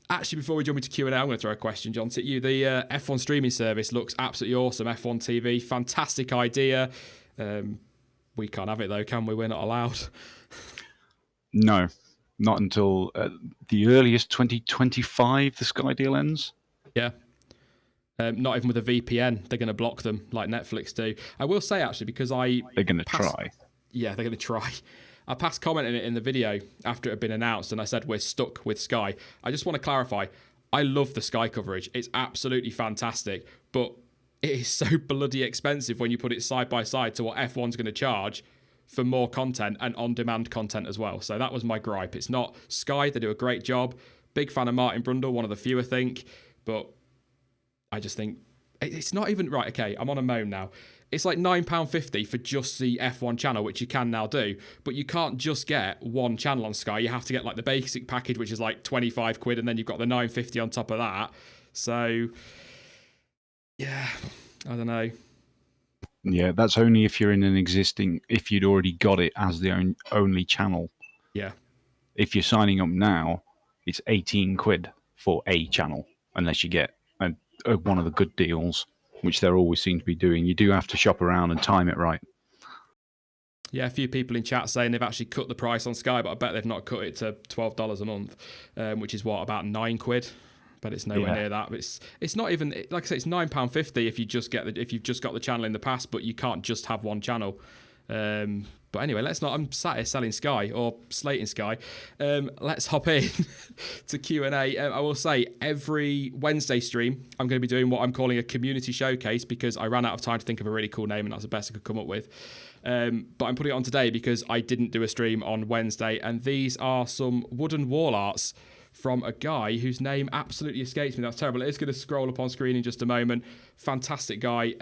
Actually, before we jump into Q&A, I'm going to throw a question, John, at you. The F1 streaming service looks absolutely awesome. F1 TV, fantastic idea. We can't have it, though, can we? We're not allowed. No, not until the earliest 2025 the Sky deal ends. Yeah. Not even with a VPN. They're going to block them like Netflix do. I will say, actually, because They're going to try. Yeah, they're going to try. I passed commenting it in the video after it had been announced, and I said we're stuck with Sky. I just want to clarify, I love the Sky coverage. It's absolutely fantastic, but it is so bloody expensive when you put it side by side to what F1's going to charge for more content and on-demand content as well. So that was my gripe. It's not Sky. They do a great job. Big fan of Martin Brundle, one of the few, I think. But I just think It's not even right. Okay, I'm on a moan now. It's like £9.50 for just the F1 channel, which you can now do, but you can't just get one channel on Sky. You have to get like the basic package, which is like 25 quid, and then you've got the £9.50 on top of that. So, yeah, I don't know. Yeah, that's only if you're in an existing, if you'd already got it as the only channel. Yeah. If you're signing up now, it's 18 quid for a channel, unless you get one of the good deals, which they always seem to be doing. You do have to shop around and time it right. Yeah, a few people in chat saying they've actually cut the price on Sky, but I bet they've not cut it to $12 a month, which is what, about £9? But it's nowhere near that. It's not even, like I say, it's £9.50 if if you've just got the channel in the past, but you can't just have one channel. But anyway, I'm sat here selling Sky or slating Sky. Let's hop in to Q&A. I will say every Wednesday stream, I'm going to be doing what I'm calling a community showcase because I ran out of time to think of a really cool name and that's the best I could come up with. But I'm putting it on today because I didn't do a stream on Wednesday, and these are some wooden wall arts from a guy whose name absolutely escapes me. That's terrible. It is going to scroll up on screen in just a moment. Fantastic guy.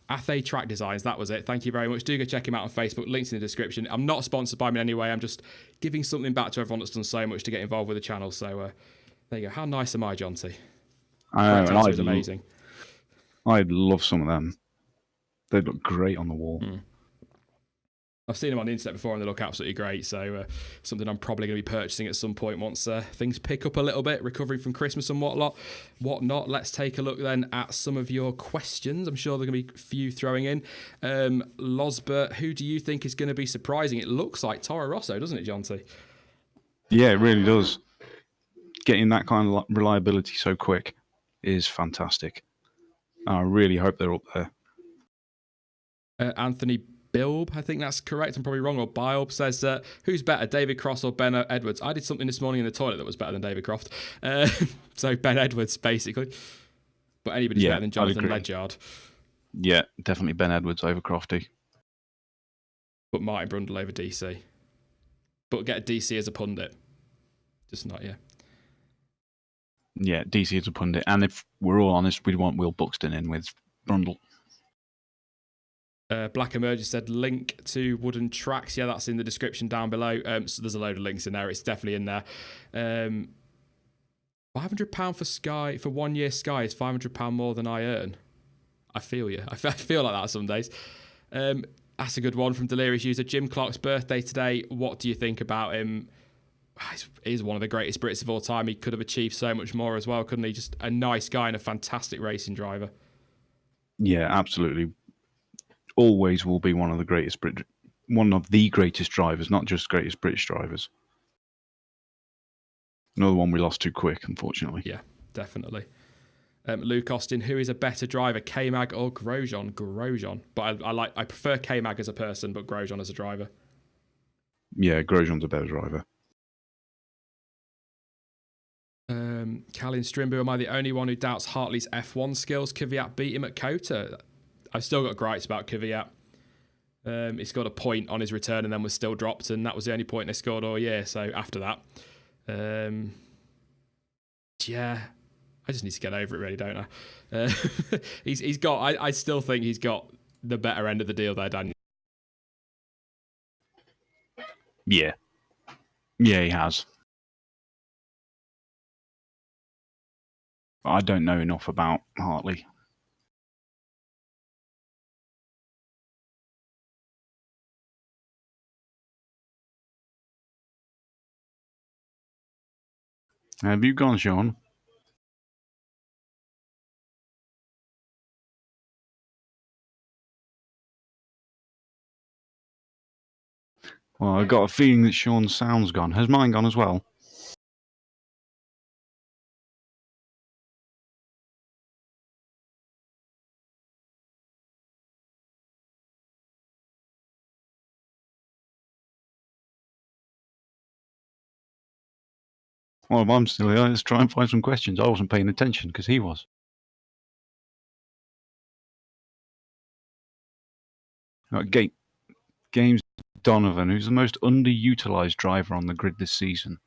Athe Track Designs, that was it. Thank you very much. Do go check him out on Facebook. Links in the description. I'm not sponsored by him in any way. I'm just giving something back to everyone that's done so much to get involved with the channel. So there you go. How nice am I, John T? I know, and amazing. I'd love some of them. They look great on the wall. I've seen them on the internet before and they look absolutely great. So something I'm probably going to be purchasing at some point once things pick up a little bit, recovering from Christmas and whatnot. Let's take a look then at some of your questions. I'm sure there are going to be a few throwing in. Losbert, who do you think is going to be surprising? It looks like Toro Rosso, doesn't it, John T? Yeah, it really does. Getting that kind of reliability so quick is fantastic. I really hope they're up there. Anthony Bilb, I think that's correct. I'm probably wrong. Or Bilb says, who's better, David Cross or Ben Edwards? I did something this morning in the toilet that was better than David Croft. So Ben Edwards, basically. But anybody's better than Jonathan Ledyard. Yeah, definitely Ben Edwards over Crofty. But Martin Brundle over DC. But get a DC as a pundit. Just not, yeah. Yeah, DC as a pundit. And if we're all honest, we'd want Will Buxton in with Brundle. Black Emerger said link to wooden tracks. Yeah, that's in the description down below. So there's a load of links in there. It's definitely in there. £500 for Sky for 1 year Sky is £500 more than I earn. I feel you. I feel like that some days. That's a good one from Delirious User. Jim Clark's birthday today. What do you think about him? He's one of the greatest Brits of all time. He could have achieved so much more as well, couldn't he? Just a nice guy and a fantastic racing driver. Yeah, absolutely. Always will be one of the greatest drivers, not just greatest British drivers. Another one we lost too quick, unfortunately. Yeah, definitely. Luke Austin, who is a better driver, K-Mag or Grosjean? Grosjean, but I prefer K-Mag as a person, but Grosjean as a driver. Yeah, Grosjean's a better driver. Calin Strimbo, am I the only one who doubts Hartley's F1 skills? Kvyat beat him at Kota. I've still got gripes about Kvyat. He scored a point on his return and then was still dropped, and that was the only point they scored all year. So after that, yeah, I just need to get over it, really, don't I? He's got. I still think he's got the better end of the deal there, Daniel. Yeah, he has. I don't know enough about Hartley. Have you gone, Sean? Well, I've got a feeling that Sean's sound's gone. Has mine gone as well? Well, I'm still here. Let's try and find some questions. I wasn't paying attention because he was. James Donovan, who's the most underutilized driver on the grid this season.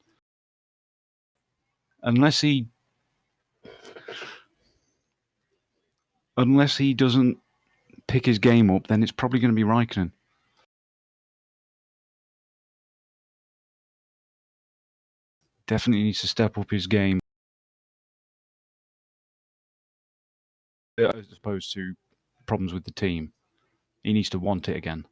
Unless he unless he doesn't pick his game up, then it's probably going to be Raikkonen. Definitely needs to step up his game as opposed to problems with the team. He needs to want it again.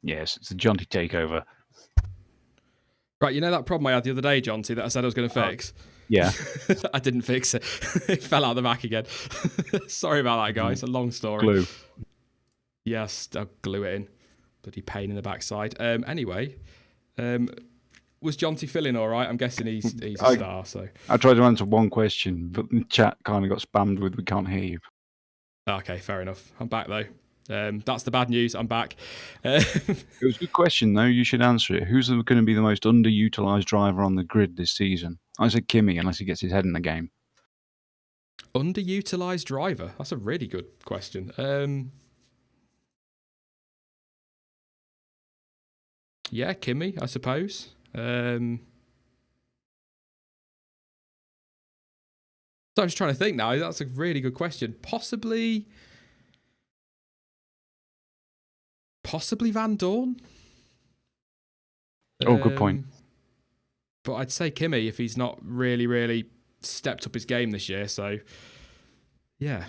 Yes, it's a jaunty takeover. Right, you know that problem I had the other day, Jonty, that I said I was going to fix? Yeah. I didn't fix it. It fell out the back again. Sorry about that, guys. A long story. Glue. Yes, I'll glue it in. Bloody pain in the backside. Anyway, was Jonty feeling all right? I'm guessing he's a star. So I tried to answer one question, but the chat kind of got spammed with "we can't hear you." Okay, fair enough. I'm back though. That's the bad news. I'm back. It was a good question, though. You should answer it. Who's going to be the most underutilized driver on the grid this season? I said Kimi, unless he gets his head in the game. Underutilized driver? That's a really good question. Yeah, Kimi, I suppose. So I'm just trying to think now. That's a really good question. Possibly Van Dorn. Oh, good point. But I'd say Kimi if he's not really stepped up his game this year. So, yeah.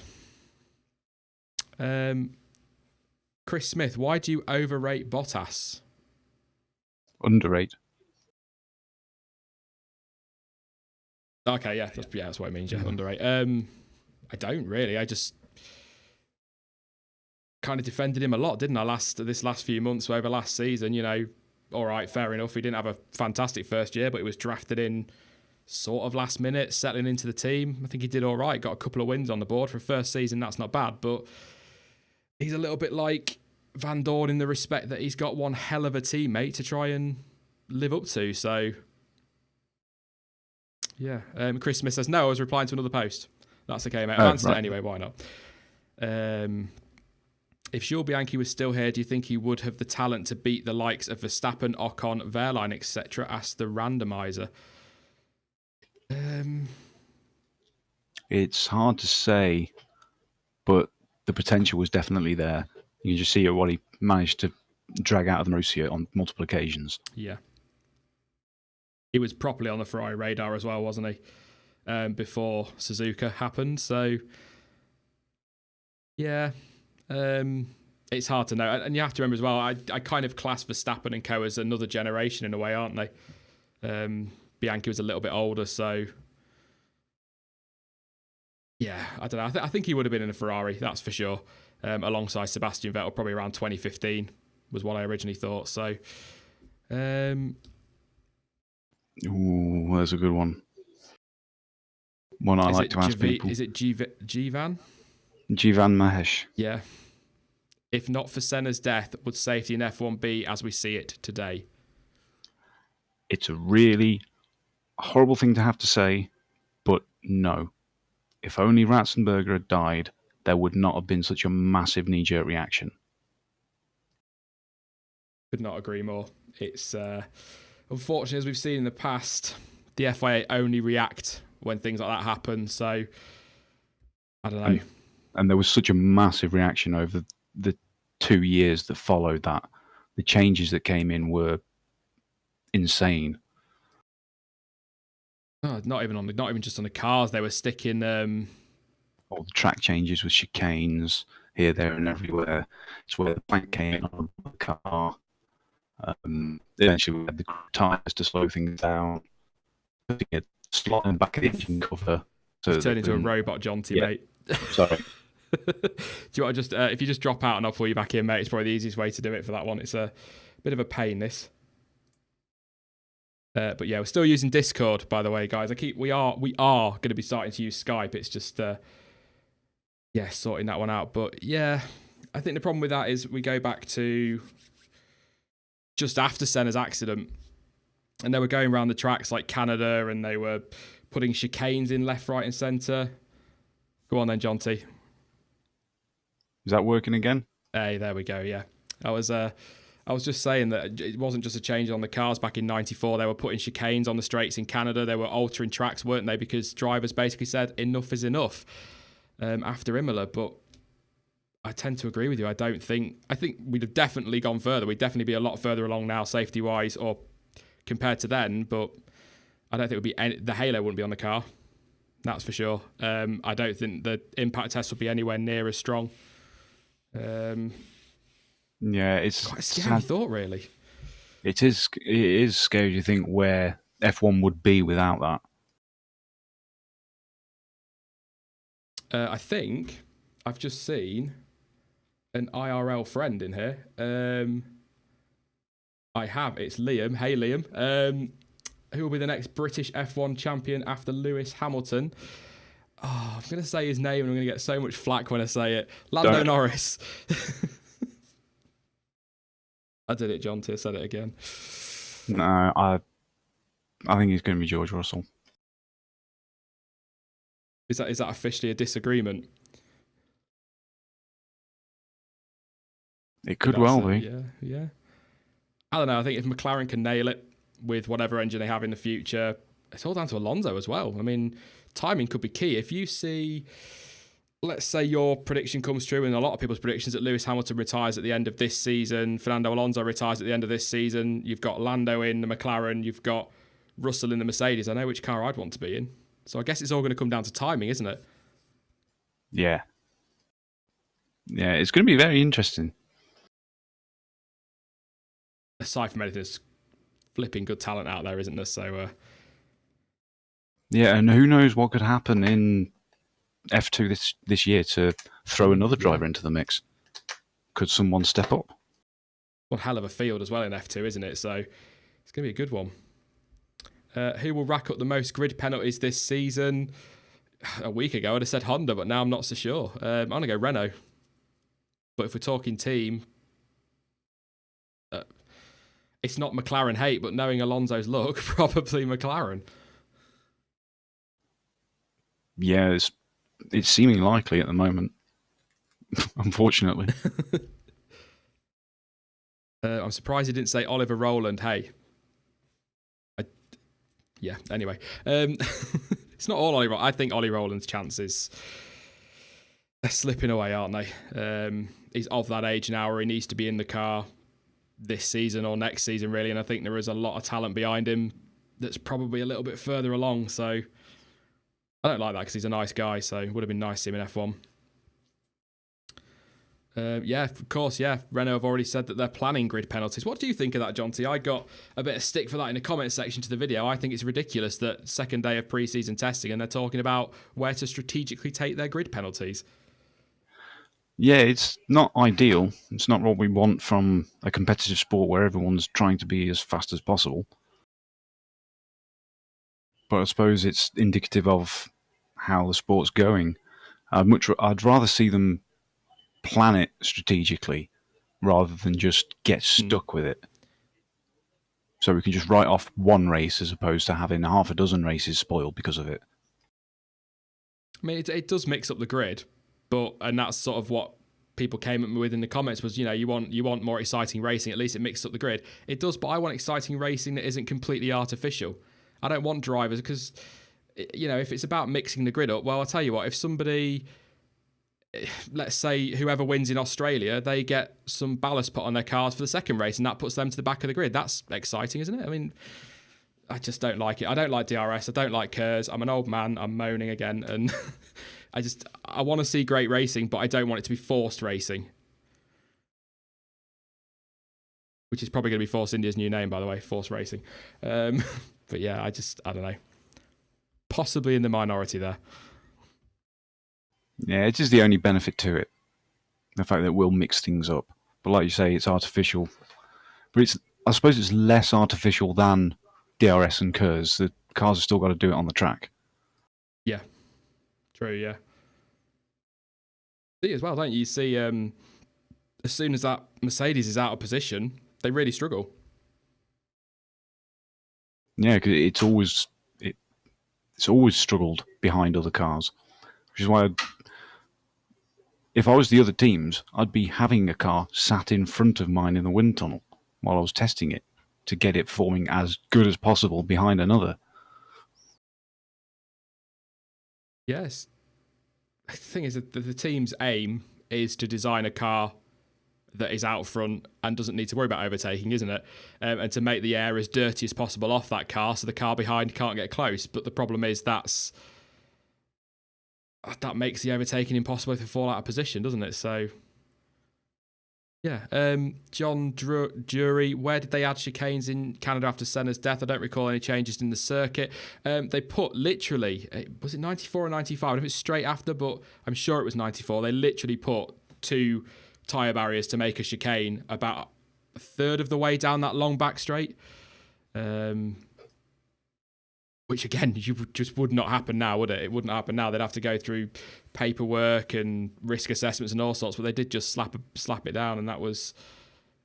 Chris Smith, why do you overrate Bottas? Underrate. Okay, yeah, that's what it means. Yeah, underrate. I don't really. I just kind of defended him a lot, didn't I? This last few months over last season, you know. All right, fair enough. He didn't have a fantastic first year, but he was drafted in sort of last minute, settling into the team. I think he did all right. Got a couple of wins on the board for a first season. That's not bad, but he's a little bit like Van Dorn in the respect that he's got one hell of a teammate to try and live up to. So, yeah. Chris Smith says, no, I was replying to another post. That's okay, mate. I've answered it anyway. Why not? If Jules Bianchi was still here, do you think he would have the talent to beat the likes of Verstappen, Ocon, Wehrlein, etc.? Asked the randomizer. It's hard to say, but the potential was definitely there. You can just see what he managed to drag out of the Marussia on multiple occasions. Yeah. He was properly on the Ferrari radar as well, wasn't he? Before Suzuka happened. So, yeah. It's hard to know. And you have to remember as well, I kind of class Verstappen and Co as another generation in a way, aren't they? Bianchi was a little bit older, so yeah, I don't know. I think he would have been in a Ferrari, that's for sure. Alongside Sebastian Vettel, probably around 2015 was what I originally thought. So, ooh, there's a good one. One I like to ask people. Is it Jivan? Jivan Mahesh. Yeah. If not for Senna's death, would safety in F1 be as we see it today? It's a really horrible thing to have to say, but no. If only Ratzenberger had died, there would not have been such a massive knee-jerk reaction. Could not agree more. It's unfortunately, as we've seen in the past, the FIA only react when things like that happen. So I don't know. And there was such a massive reaction over the 2 years that followed that. The changes that came in were insane. Oh, not even just on the cars. They were sticking all the track changes with chicanes here, there, and everywhere. It's where the plank came in on the car. Eventually, we had the tyres to slow things down. Putting a slot in the back of the engine cover. So turn into a robot, Jonty, mate. Sorry. Do you want to just if you just drop out and I'll pull you back in, mate? It's probably the easiest way to do it for that one. It's a bit of a pain, this. But yeah, we're still using Discord, by the way, guys. We are going to be starting to use Skype. It's just sorting that one out. But yeah, I think the problem with that is we go back to just after Senna's accident, and they were going around the tracks like Canada, and they were putting chicanes in left, right, and centre. Go on then, Jonty. Is that working again? Hey, there we go. Yeah, I was I was just saying that it wasn't just a change on the cars back in '94. They were putting chicanes on the straights in Canada. They were altering tracks, weren't they? Because drivers basically said enough is enough after Imola. But I tend to agree with you. I think we'd have definitely gone further. We'd definitely be a lot further along now, safety wise, or compared to then. But I don't think it would be the halo wouldn't be on the car. That's for sure. I don't think the impact test would be anywhere near as strong. Yeah, it's quite a scary thought, really. It is scary to think where F1 would be without that. I think I've just seen an IRL friend in here. I have. It's Liam. Hey, Liam. Who will be the next British F1 champion after Lewis Hamilton? Oh, I'm going to say his name and I'm going to get so much flack when I say it. Lando Norris. I did it, John. Tier said it again. No, I think he's going to be George Russell. Is that officially a disagreement? It could well be. Yeah. I don't know. I think if McLaren can nail it with whatever engine they have in the future, it's all down to Alonso as well. I mean, timing could be key. If you see, let's say your prediction comes true, and a lot of people's predictions that Lewis Hamilton retires at the end of this season, Fernando Alonso retires at the end of this season, you've got Lando in the McLaren, you've got Russell in the Mercedes. I know which car I'd want to be in. So I guess it's all going to come down to timing, isn't it? Yeah. Yeah, it's going to be very interesting. Aside from anything, there's flipping good talent out there, isn't there? So, yeah, and who knows what could happen in F2 this year to throw another driver into the mix. Could someone step up? One hell of a field as well in F2, isn't it? So it's going to be a good one. Who will rack up the most grid penalties this season? A week ago, I'd have said Honda, but now I'm not so sure. I'm going to go Renault. But if we're talking team, it's not McLaren hate, but knowing Alonso's look, probably McLaren. Yeah, it's seeming likely at the moment, unfortunately. I'm surprised he didn't say Oliver Rowland. Hey. Yeah, anyway. It's not all Ollie Rowland. I think Ollie Rowland's chances are slipping away, aren't they? He's of that age now where he needs to be in the car this season or next season, really. And I think there is a lot of talent behind him that's probably a little bit further along. So I don't like that because he's a nice guy. So it would have been nice to see him in F1. Yeah, of course, yeah. Renault have already said that they're planning grid penalties. What do you think of that, John T? I got a bit of stick for that in the comment section to the video. I think it's ridiculous that second day of pre-season testing and they're talking about where to strategically take their grid penalties. Yeah, it's not ideal. It's not what we want from a competitive sport where everyone's trying to be as fast as possible. But I suppose it's indicative of how the sport's going. I'd rather see them plan it strategically rather than just get stuck with it. So we can just write off one race as opposed to having half a dozen races spoiled because of it. I mean, it does mix up the grid, and that's sort of what people came at me with in the comments was, you want more exciting racing. At least it mixes up the grid. It does, but I want exciting racing that isn't completely artificial. I don't want drivers because, if it's about mixing the grid up, well, I'll tell you what, if somebody, let's say whoever wins in Australia, they get some ballast put on their cars for the second race and that puts them to the back of the grid. That's exciting, isn't it? I mean, I just don't like it. I don't like DRS. I don't like KERS. I'm an old man. I'm moaning again. And I want to see great racing, but I don't want it to be forced racing. Which is probably going to be Force India's new name, by the way, Force Racing. But yeah, I don't know. Possibly in the minority there. Yeah, it is the only benefit to it. The fact that we'll mix things up. But like you say, it's artificial. But I suppose it's less artificial than DRS and KERS. The cars have still got to do it on the track. Yeah. True, yeah. See as well, don't you? You see, as soon as that Mercedes is out of position, they really struggle. Yeah, because it's always struggled behind other cars, which is why if I was the other teams, I'd be having a car sat in front of mine in the wind tunnel while I was testing it to get it performing as good as possible behind another. Yes. The thing is that the team's aim is to design a car that is out front and doesn't need to worry about overtaking, isn't it? And to make the air as dirty as possible off that car so the car behind can't get close. But the problem is that makes the overtaking impossible if they fall out of position, doesn't it? So, yeah. John Jury, where did they add chicanes in Canada after Senna's death? I don't recall any changes in the circuit. They put literally, was it 94 or 95? I don't know if it's straight after, but I'm sure it was 94. They literally put 2 tyre barriers to make a chicane about a third of the way down that long back straight. Which again, just would not happen now, would it? It wouldn't happen now. They'd have to go through paperwork and risk assessments and all sorts. But they did just slap it down, and that was.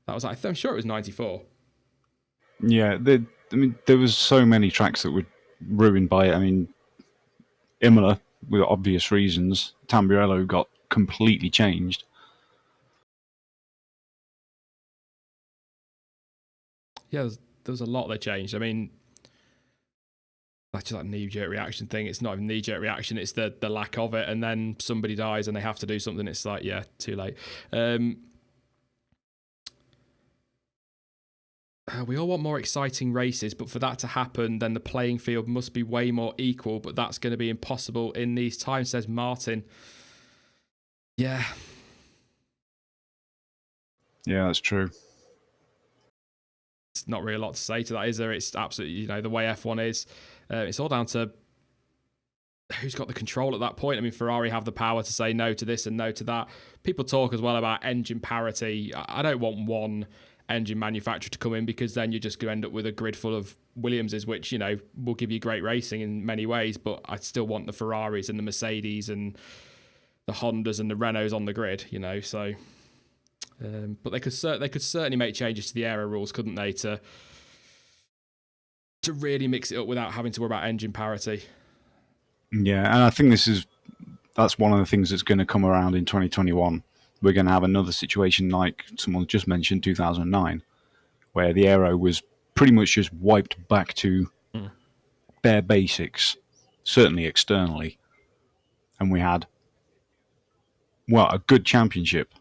I'm sure it was 94. Yeah, there was so many tracks that were ruined by it. I mean, Imola, with obvious reasons, Tamburello got completely changed. Yeah, there was a lot they changed. I mean, that's just that knee-jerk reaction thing. It's not even knee-jerk reaction, it's the lack of it. And then somebody dies and they have to do something. It's like, yeah, too late. We all want more exciting races, but for that to happen, then the playing field must be way more equal. But that's going to be impossible in these times, says Martin. Yeah. Yeah, that's true. It's not really a lot to say to that, is there? It's absolutely, the way F1 is. It's all down to who's got the control at that point. I mean, Ferrari have the power to say no to this and no to that. People talk as well about engine parity. I don't want one engine manufacturer to come in, because then you're just going to end up with a grid full of Williamses, which, will give you great racing in many ways, but I still want the Ferraris and the Mercedes and the Hondas and the Renaults on the grid, so... but they could certainly make changes to the aero rules, couldn't they, to really mix it up without having to worry about engine parity. Yeah, and I think that's one of the things that's going to come around in 2021. We're going to have another situation like someone just mentioned, 2009, where the aero was pretty much just wiped back to bare basics, certainly externally, and we had, a good championship.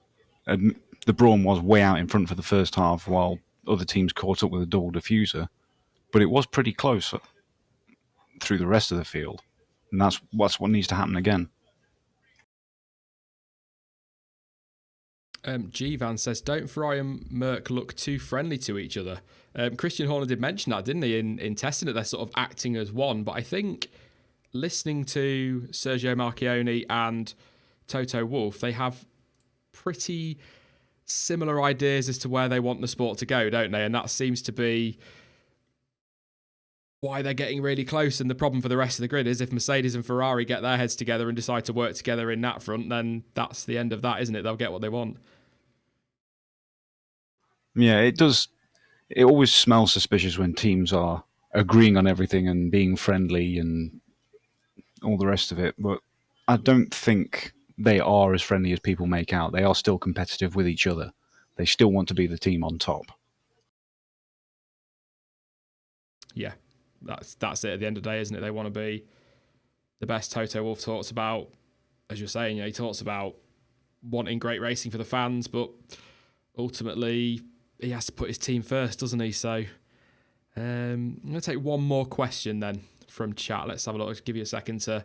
The Brawn was way out in front for the first half, while other teams caught up with a double diffuser, but it was pretty close through the rest of the field, and that's what needs to happen again. G-Van says, don't Ferrari and Merc look too friendly to each other? Christian Horner did mention that, didn't he, in testing that they're sort of acting as one, but I think listening to Sergio Marchionne and Toto Wolff, they have pretty similar ideas as to where they want the sport to go, don't they? And that seems to be why they're getting really close. And the problem for the rest of the grid is if Mercedes and Ferrari get their heads together and decide to work together in that front, then that's the end of that, isn't it? They'll get what they want. Yeah, it does. It always smells suspicious when teams are agreeing on everything and being friendly and all the rest of it. But I don't think they are as friendly as people make out. They are still competitive with each other. They still want to be the team on top. Yeah, that's it at the end of the day, isn't it? They want to be the best. Toto Wolff talks about, as you're saying, he talks about wanting great racing for the fans, but ultimately he has to put his team first, doesn't he? So I'm going to take one more question then from chat. Let's have a look. I'll give you a second to...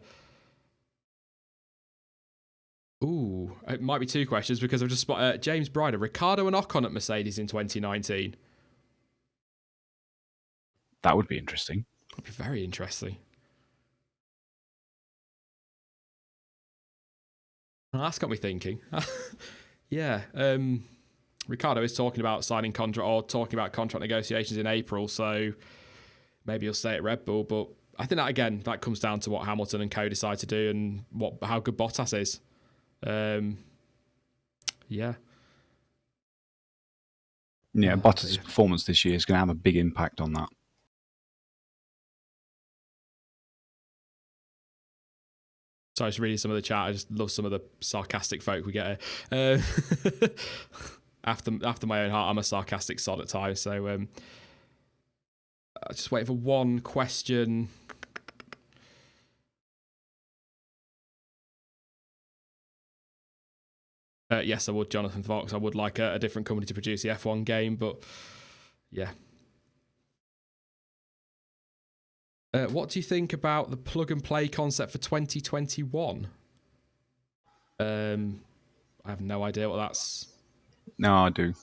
Ooh, it might be 2 questions because I've just spotted James Bryder, Ricciardo and Ocon at Mercedes in 2019. That would be interesting. Would be very interesting. Well, that's got me thinking. Yeah, Ricciardo is talking about signing contract or talking about contract negotiations in April, so maybe he'll stay at Red Bull. But I think that comes down to what Hamilton and co decide to do and how good Bottas is. Yeah. Yeah, Bottas' performance this year is going to have a big impact on that. So I was reading some of the chat. I just love some of the sarcastic folk we get here. after my own heart. I'm a sarcastic sod at times, so I'm just waiting for one question. Yes, I would, Jonathan Fox. I would like a different company to produce the F1 game, but yeah. What do you think about the plug and play concept for 2021? I have no idea what that's. No, I do.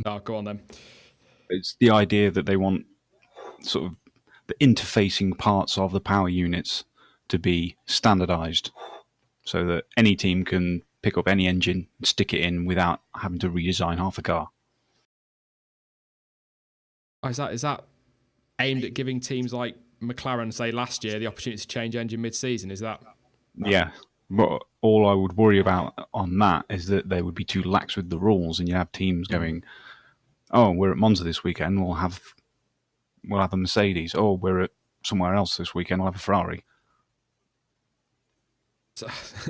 Oh, go on then. It's the idea that they want sort of the interfacing parts of the power units to be standardized so that any team can pick up any engine and stick it in without having to redesign half a car. Oh, is that aimed at giving teams like McLaren, say last year, the opportunity to change engine mid-season? Is that? Yeah. But all I would worry about on that is that they would be too lax with the rules, and you have teams going, "Oh, we're at Monza this weekend. We'll have a Mercedes. Oh, we're at somewhere else this weekend. We'll have a Ferrari."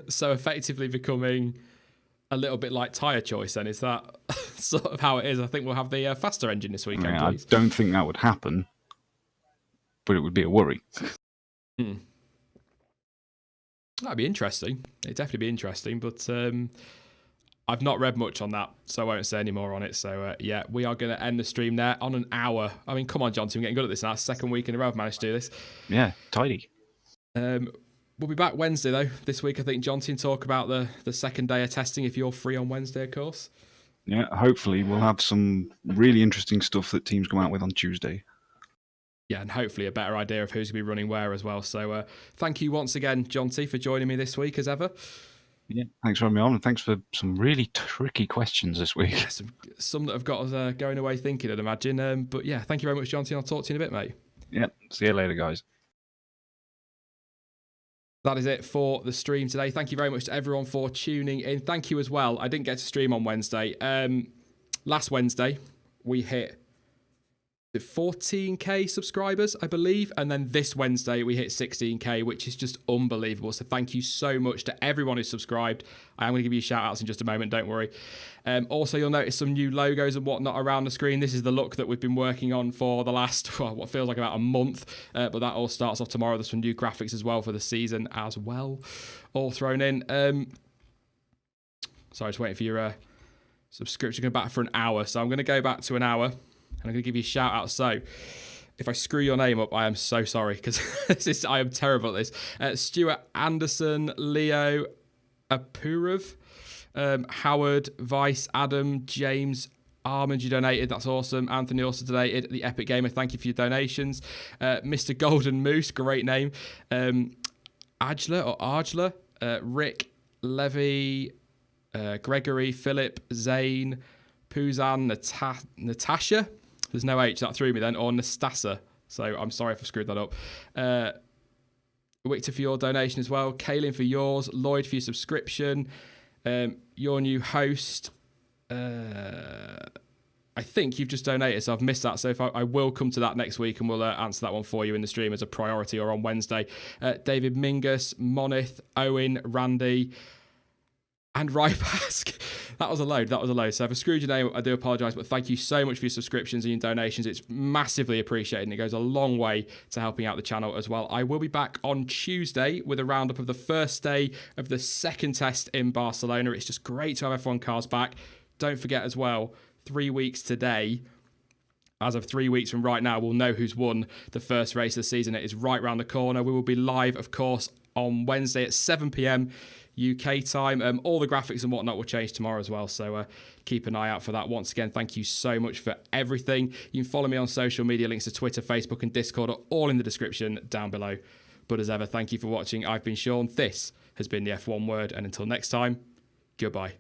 So effectively becoming a little bit like tyre choice. Then is that sort of how it is? I think we'll have the faster engine this weekend. I don't think that would happen, but it would be a worry. That'd be interesting. It'd definitely be interesting, but I've not read much on that, so I won't say any more on it. So yeah, we are going to end the stream there on an hour. I mean, come on, John, we're getting good at this now. Second week in a row I've managed to do this. Yeah, tidy. We'll be back Wednesday, though. This week, I think, John, to talk about the second day of testing, if you're free on Wednesday, of course. Yeah, hopefully we'll have some really interesting stuff that teams come out with on Tuesday. Yeah, and hopefully a better idea of who's going to be running where as well. So thank you once again, John T, for joining me this week, as ever. Yeah, thanks for having me on, and thanks for some really tricky questions this week. Yeah, some that have got us going away thinking, I'd imagine. But yeah, thank you very much, John T. I'll talk to you in a bit, mate. Yeah, see you later, guys. That is it for the stream today. Thank you very much to everyone for tuning in. Thank you as well. I didn't get to stream on Wednesday. Last Wednesday, we hit 14k subscribers, I believe, and then this Wednesday we hit 16k, which is just unbelievable. So thank you so much to everyone who's subscribed. I am going to give you shout outs in just a moment, don't worry. Also, you'll notice some new logos and whatnot around the screen. This is the look that we've been working on for the last, what feels like about a month, but that all starts off tomorrow. There's some new graphics as well for the season as well, all thrown in. Sorry, just waiting for your subscription to go back for an hour. So I'm going to go back to an hour. And I'm going to give you a shout out. So if I screw your name up, I am so sorry, because I am terrible at this. Stuart Anderson, Leo Apurav, Howard, Vice, Adam, James, Armand, you donated. That's awesome. Anthony also donated. The Epic Gamer, thank you for your donations. Mr. Golden Moose, great name. Ajla, Rick, Levy, Gregory, Philip, Zane, Puzan, Natasha. There's no H, that threw me then, or Nastasa. So I'm sorry if I screwed that up. Victor for your donation as well. Kaylin for yours. Lloyd for your subscription. Your new host. I think you've just donated, so I've missed that. So if I will come to that next week, and we'll answer that one for you in the stream as a priority or on Wednesday. David Mingus, Monith, Owen, Randy, and Rypask. That was a load. So if I screwed your name up, I do apologise, but thank you so much for your subscriptions and your donations. It's massively appreciated, and it goes a long way to helping out the channel as well. I will be back on Tuesday with a roundup of the first day of the second test in Barcelona. It's just great to have F1 cars back. Don't forget as well, 3 weeks today, as of 3 weeks from right now, we'll know who's won the first race of the season. It is right round the corner. We will be live, of course, on Wednesday at 7 p.m. UK time. All the graphics and whatnot will change tomorrow as well, so keep an eye out for that. Once again, thank you so much for everything. You can follow me on social media. Links to Twitter, Facebook and Discord are all in the description down below. But as ever, thank you for watching. I've been Sean. This has been the F1 Word, and until next time, goodbye.